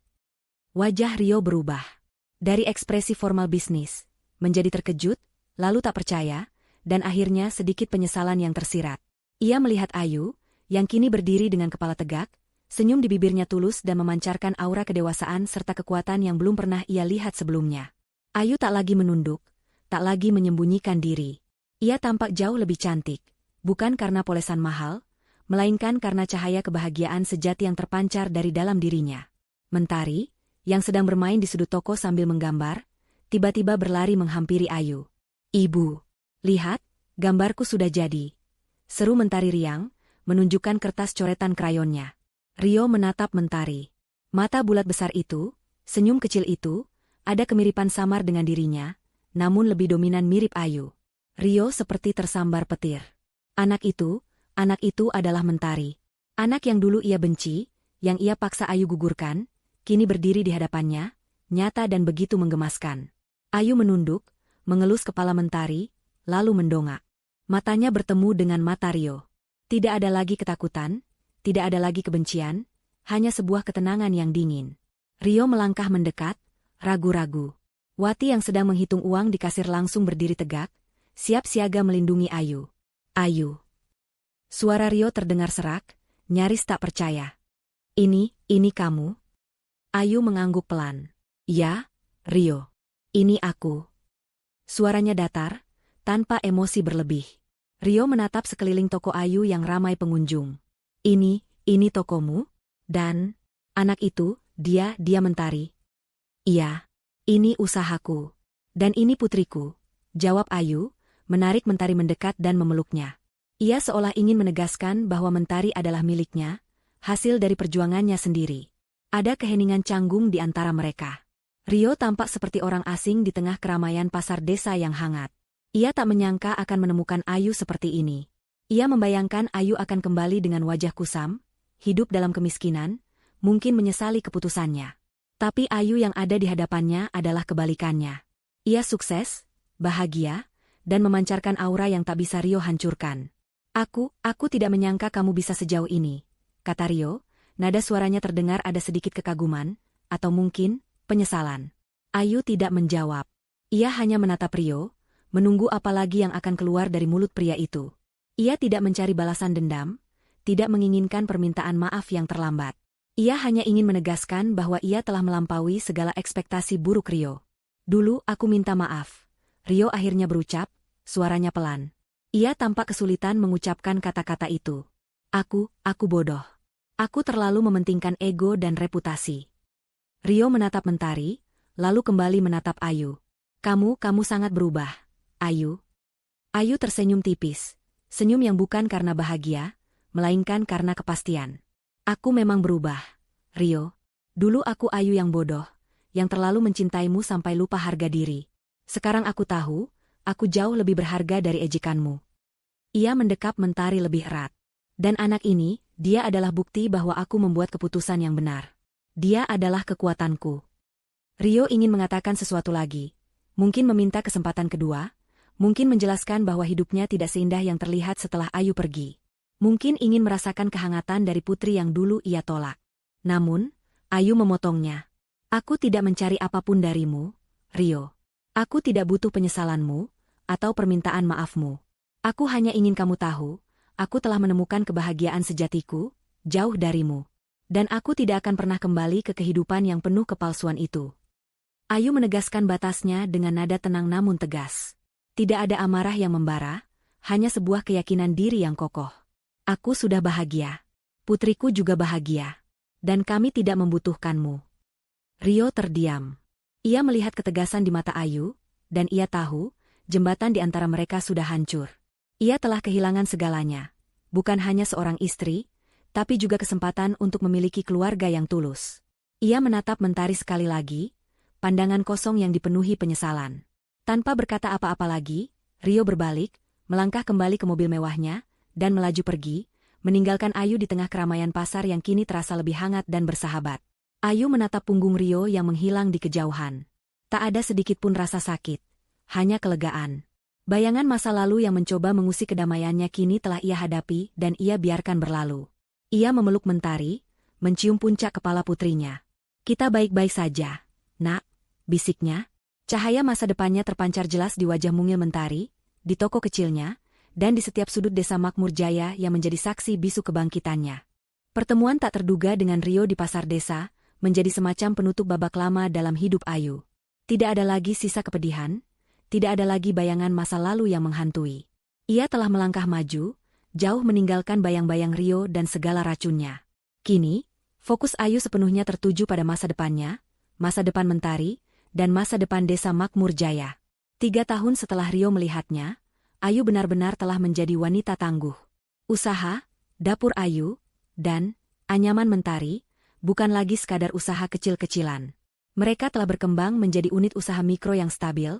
Wajah Rio berubah. Dari ekspresi formal bisnis, menjadi terkejut, lalu tak percaya, dan akhirnya sedikit penyesalan yang tersirat. Ia melihat Ayu, yang kini berdiri dengan kepala tegak, senyum di bibirnya tulus dan memancarkan aura kedewasaan serta kekuatan yang belum pernah ia lihat sebelumnya. Ayu tak lagi menunduk, tak lagi menyembunyikan diri. Ia tampak jauh lebih cantik, bukan karena polesan mahal, melainkan karena cahaya kebahagiaan sejati yang terpancar dari dalam dirinya. Mentari, yang sedang bermain di sudut toko sambil menggambar, tiba-tiba berlari menghampiri Ayu. "Ibu, lihat, gambarku sudah jadi," seru Mentari riang, menunjukkan kertas coretan krayonnya. Rio menatap Mentari. Mata bulat besar itu, senyum kecil itu, ada kemiripan samar dengan dirinya, namun lebih dominan mirip Ayu. Rio seperti tersambar petir. Anak itu adalah Mentari. Anak yang dulu ia benci, yang ia paksa Ayu gugurkan, kini berdiri di hadapannya, nyata dan begitu menggemaskan. Ayu menunduk, mengelus kepala Mentari, lalu mendongak. Matanya bertemu dengan mata Rio. Tidak ada lagi ketakutan, tidak ada lagi kebencian, hanya sebuah ketenangan yang dingin. Rio melangkah mendekat, ragu-ragu. Wati yang sedang menghitung uang di kasir langsung berdiri tegak, siap siaga melindungi Ayu. "Ayu." Suara Rio terdengar serak, nyaris tak percaya. Ini kamu?" Ayu mengangguk pelan. "Ya, Rio. Ini aku." Suaranya datar, tanpa emosi berlebih. Rio menatap sekeliling toko Ayu yang ramai pengunjung. Ini tokomu? Dan anak itu, dia Mentari?" "Iya, ini usahaku. Dan ini putriku," jawab Ayu, menarik Mentari mendekat dan memeluknya. Ia seolah ingin menegaskan bahwa Mentari adalah miliknya, hasil dari perjuangannya sendiri. Ada keheningan canggung di antara mereka. Rio tampak seperti orang asing di tengah keramaian pasar desa yang hangat. Ia tak menyangka akan menemukan Ayu seperti ini. Ia membayangkan Ayu akan kembali dengan wajah kusam, hidup dalam kemiskinan, mungkin menyesali keputusannya. Tapi Ayu yang ada di hadapannya adalah kebalikannya. Ia sukses, bahagia, dan memancarkan aura yang tak bisa Rio hancurkan. Aku tidak menyangka kamu bisa sejauh ini," kata Rio, nada suaranya terdengar ada sedikit kekaguman, atau mungkin penyesalan. Ayu tidak menjawab. Ia hanya menatap Rio, menunggu apa lagi yang akan keluar dari mulut pria itu. Ia tidak mencari balasan dendam, tidak menginginkan permintaan maaf yang terlambat. Ia hanya ingin menegaskan bahwa ia telah melampaui segala ekspektasi buruk Rio. "Dulu aku minta maaf," Rio akhirnya berucap, suaranya pelan. Ia tampak kesulitan mengucapkan kata-kata itu. Aku bodoh. Aku terlalu mementingkan ego dan reputasi." Rio menatap Mentari, lalu kembali menatap Ayu. Kamu sangat berubah, Ayu." Ayu tersenyum tipis, senyum yang bukan karena bahagia, melainkan karena kepastian. "Aku memang berubah, Rio. Dulu aku Ayu yang bodoh, yang terlalu mencintaimu sampai lupa harga diri. Sekarang aku tahu, aku jauh lebih berharga dari ejekanmu." Ia mendekap Mentari lebih erat. "Dan anak ini, dia adalah bukti bahwa aku membuat keputusan yang benar. Dia adalah kekuatanku." Rio ingin mengatakan sesuatu lagi. Mungkin meminta kesempatan kedua, mungkin menjelaskan bahwa hidupnya tidak seindah yang terlihat setelah Ayu pergi. Mungkin ingin merasakan kehangatan dari putri yang dulu ia tolak. Namun, Ayu memotongnya. "Aku tidak mencari apapun darimu, Rio. Aku tidak butuh penyesalanmu, atau permintaan maafmu. Aku hanya ingin kamu tahu, aku telah menemukan kebahagiaan sejatiku, jauh darimu. Dan aku tidak akan pernah kembali ke kehidupan yang penuh kepalsuan itu." Ayu menegaskan batasnya dengan nada tenang namun tegas. Tidak ada amarah yang membara, hanya sebuah keyakinan diri yang kokoh. "Aku sudah bahagia. Putriku juga bahagia. Dan kami tidak membutuhkanmu." Rio terdiam. Ia melihat ketegasan di mata Ayu, dan ia tahu, jembatan di antara mereka sudah hancur. Ia telah kehilangan segalanya, bukan hanya seorang istri, tapi juga kesempatan untuk memiliki keluarga yang tulus. Ia menatap Mentari sekali lagi, pandangan kosong yang dipenuhi penyesalan. Tanpa berkata apa-apa lagi, Rio berbalik, melangkah kembali ke mobil mewahnya, dan melaju pergi, meninggalkan Ayu di tengah keramaian pasar yang kini terasa lebih hangat dan bersahabat. Ayu menatap punggung Rio yang menghilang di kejauhan. Tak ada sedikit pun rasa sakit, hanya kelegaan. Bayangan masa lalu yang mencoba mengusik kedamaiannya kini telah ia hadapi dan ia biarkan berlalu. Ia memeluk Mentari, mencium puncak kepala putrinya. "Kita baik-baik saja, Nak," bisiknya. Cahaya masa depannya terpancar jelas di wajah mungil Mentari, di toko kecilnya, dan di setiap sudut desa makmur jaya yang menjadi saksi bisu kebangkitannya. Pertemuan tak terduga dengan Rio di pasar desa, menjadi semacam penutup babak lama dalam hidup Ayu. Tidak ada lagi sisa kepedihan, tidak ada lagi bayangan masa lalu yang menghantui. Ia telah melangkah maju, jauh meninggalkan bayang-bayang Rio dan segala racunnya. Kini, fokus Ayu sepenuhnya tertuju pada masa depannya, masa depan Mentari, dan masa depan Desa Makmur Jaya. 3 tahun setelah Rio melihatnya, Ayu benar-benar telah menjadi wanita tangguh. Usaha, dapur Ayu, dan anyaman Mentari, bukan lagi sekadar usaha kecil-kecilan. Mereka telah berkembang menjadi unit usaha mikro yang stabil,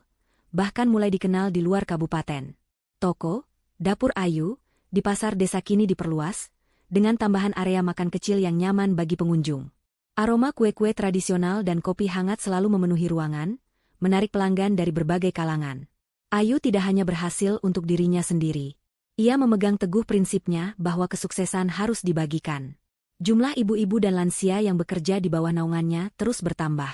bahkan mulai dikenal di luar kabupaten. Toko, dapur Ayu, di pasar desa kini diperluas, dengan tambahan area makan kecil yang nyaman bagi pengunjung. Aroma kue-kue tradisional dan kopi hangat selalu memenuhi ruangan, menarik pelanggan dari berbagai kalangan. Ayu tidak hanya berhasil untuk dirinya sendiri. Ia memegang teguh prinsipnya bahwa kesuksesan harus dibagikan. Jumlah ibu-ibu dan lansia yang bekerja di bawah naungannya terus bertambah.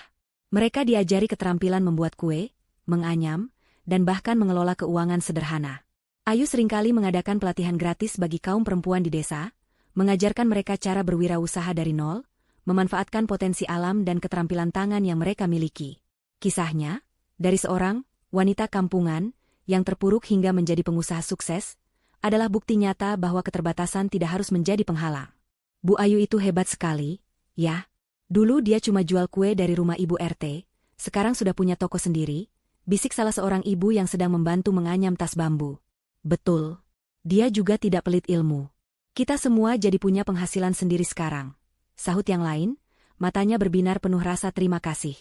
Mereka diajari keterampilan membuat kue, menganyam, dan bahkan mengelola keuangan sederhana. Ayu seringkali mengadakan pelatihan gratis bagi kaum perempuan di desa, mengajarkan mereka cara berwirausaha dari nol, memanfaatkan potensi alam dan keterampilan tangan yang mereka miliki. Kisahnya, dari seorang wanita kampungan yang terpuruk hingga menjadi pengusaha sukses, adalah bukti nyata bahwa keterbatasan tidak harus menjadi penghalang. Bu Ayu itu hebat sekali, ya. Dulu dia cuma jual kue dari rumah Ibu RT, sekarang sudah punya toko sendiri, bisik salah seorang ibu yang sedang membantu menganyam tas bambu. Betul. Dia juga tidak pelit ilmu. Kita semua jadi punya penghasilan sendiri sekarang. Sahut yang lain, matanya berbinar penuh rasa terima kasih.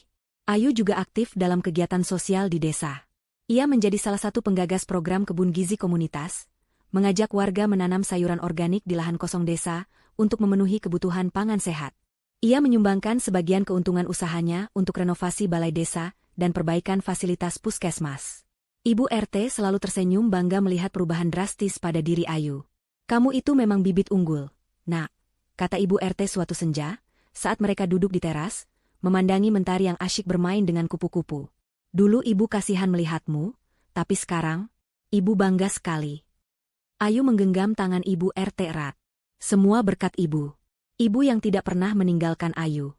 Ayu juga aktif dalam kegiatan sosial di desa. Ia menjadi salah satu penggagas program kebun gizi komunitas, mengajak warga menanam sayuran organik di lahan kosong desa untuk memenuhi kebutuhan pangan sehat. Ia menyumbangkan sebagian keuntungan usahanya untuk renovasi balai desa dan perbaikan fasilitas puskesmas. Ibu RT selalu tersenyum bangga melihat perubahan drastis pada diri Ayu. "Kamu itu memang bibit unggul, Nak," kata Ibu RT suatu senja, saat mereka duduk di teras, memandangi Mentari yang asyik bermain dengan kupu-kupu. "Dulu Ibu kasihan melihatmu, tapi sekarang, Ibu bangga sekali." Ayu menggenggam tangan Ibu RT erat. Semua berkat Ibu. Ibu yang tidak pernah meninggalkan Ayu.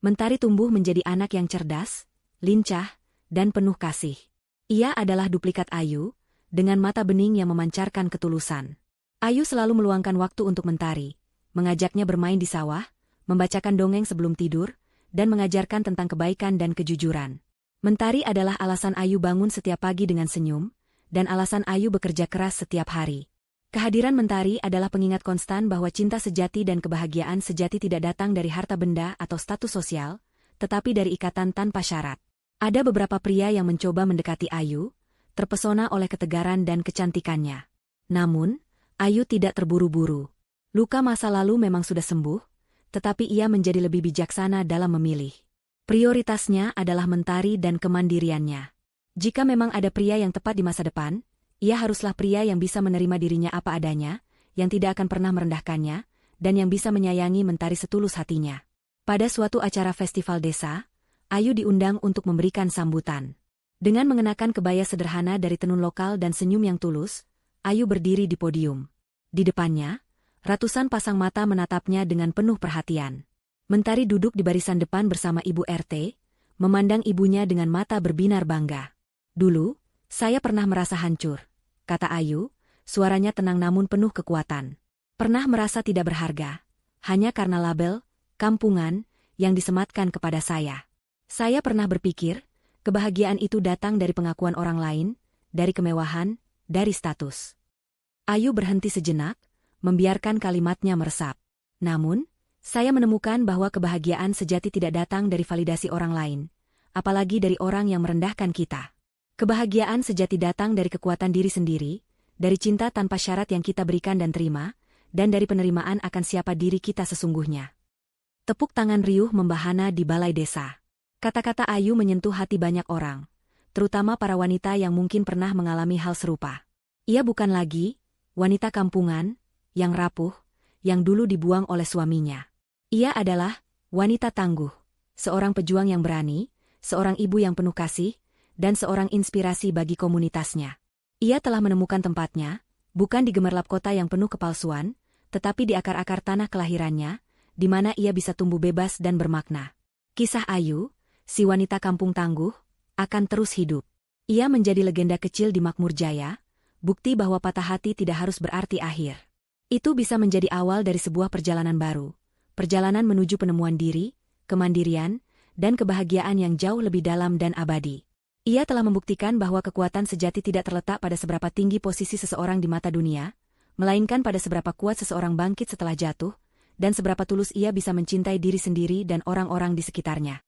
Mentari tumbuh menjadi anak yang cerdas, lincah, dan penuh kasih. Ia adalah duplikat Ayu, dengan mata bening yang memancarkan ketulusan. Ayu selalu meluangkan waktu untuk Mentari, mengajaknya bermain di sawah, membacakan dongeng sebelum tidur, dan mengajarkan tentang kebaikan dan kejujuran. Mentari adalah alasan Ayu bangun setiap pagi dengan senyum, dan alasan Ayu bekerja keras setiap hari. Kehadiran Mentari adalah pengingat konstan bahwa cinta sejati dan kebahagiaan sejati tidak datang dari harta benda atau status sosial, tetapi dari ikatan tanpa syarat. Ada beberapa pria yang mencoba mendekati Ayu, terpesona oleh ketegaran dan kecantikannya. Namun, Ayu tidak terburu-buru. Luka masa lalu memang sudah sembuh, tetapi ia menjadi lebih bijaksana dalam memilih. Prioritasnya adalah Mentari dan kemandiriannya. Jika memang ada pria yang tepat di masa depan, ia haruslah pria yang bisa menerima dirinya apa adanya, yang tidak akan pernah merendahkannya, dan yang bisa menyayangi Mentari setulus hatinya. Pada suatu acara festival desa, Ayu diundang untuk memberikan sambutan. Dengan mengenakan kebaya sederhana dari tenun lokal dan senyum yang tulus, Ayu berdiri di podium. Di depannya, ratusan pasang mata menatapnya dengan penuh perhatian. Mentari duduk di barisan depan bersama Ibu RT, memandang ibunya dengan mata berbinar bangga. "Dulu, saya pernah merasa hancur," kata Ayu, suaranya tenang namun penuh kekuatan. "Pernah merasa tidak berharga, hanya karena label, kampungan, yang disematkan kepada saya. Saya pernah berpikir, kebahagiaan itu datang dari pengakuan orang lain, dari kemewahan, dari status." Ayu berhenti sejenak, membiarkan kalimatnya meresap. "Namun, saya menemukan bahwa kebahagiaan sejati tidak datang dari validasi orang lain, apalagi dari orang yang merendahkan kita. Kebahagiaan sejati datang dari kekuatan diri sendiri, dari cinta tanpa syarat yang kita berikan dan terima, dan dari penerimaan akan siapa diri kita sesungguhnya." Tepuk tangan riuh membahana di balai desa. Kata-kata Ayu menyentuh hati banyak orang, terutama para wanita yang mungkin pernah mengalami hal serupa. Ia bukan lagi wanita kampungan, yang rapuh, yang dulu dibuang oleh suaminya. Ia adalah wanita tangguh, seorang pejuang yang berani, seorang ibu yang penuh kasih, dan seorang inspirasi bagi komunitasnya. Ia telah menemukan tempatnya, bukan di gemerlap kota yang penuh kepalsuan, tetapi di akar-akar tanah kelahirannya, di mana ia bisa tumbuh bebas dan bermakna. Kisah Ayu, si wanita kampung tangguh, akan terus hidup. Ia menjadi legenda kecil di Makmur Jaya, bukti bahwa patah hati tidak harus berarti akhir. Itu bisa menjadi awal dari sebuah perjalanan baru, perjalanan menuju penemuan diri, kemandirian, dan kebahagiaan yang jauh lebih dalam dan abadi. Ia telah membuktikan bahwa kekuatan sejati tidak terletak pada seberapa tinggi posisi seseorang di mata dunia, melainkan pada seberapa kuat seseorang bangkit setelah jatuh, dan seberapa tulus ia bisa mencintai diri sendiri dan orang-orang di sekitarnya.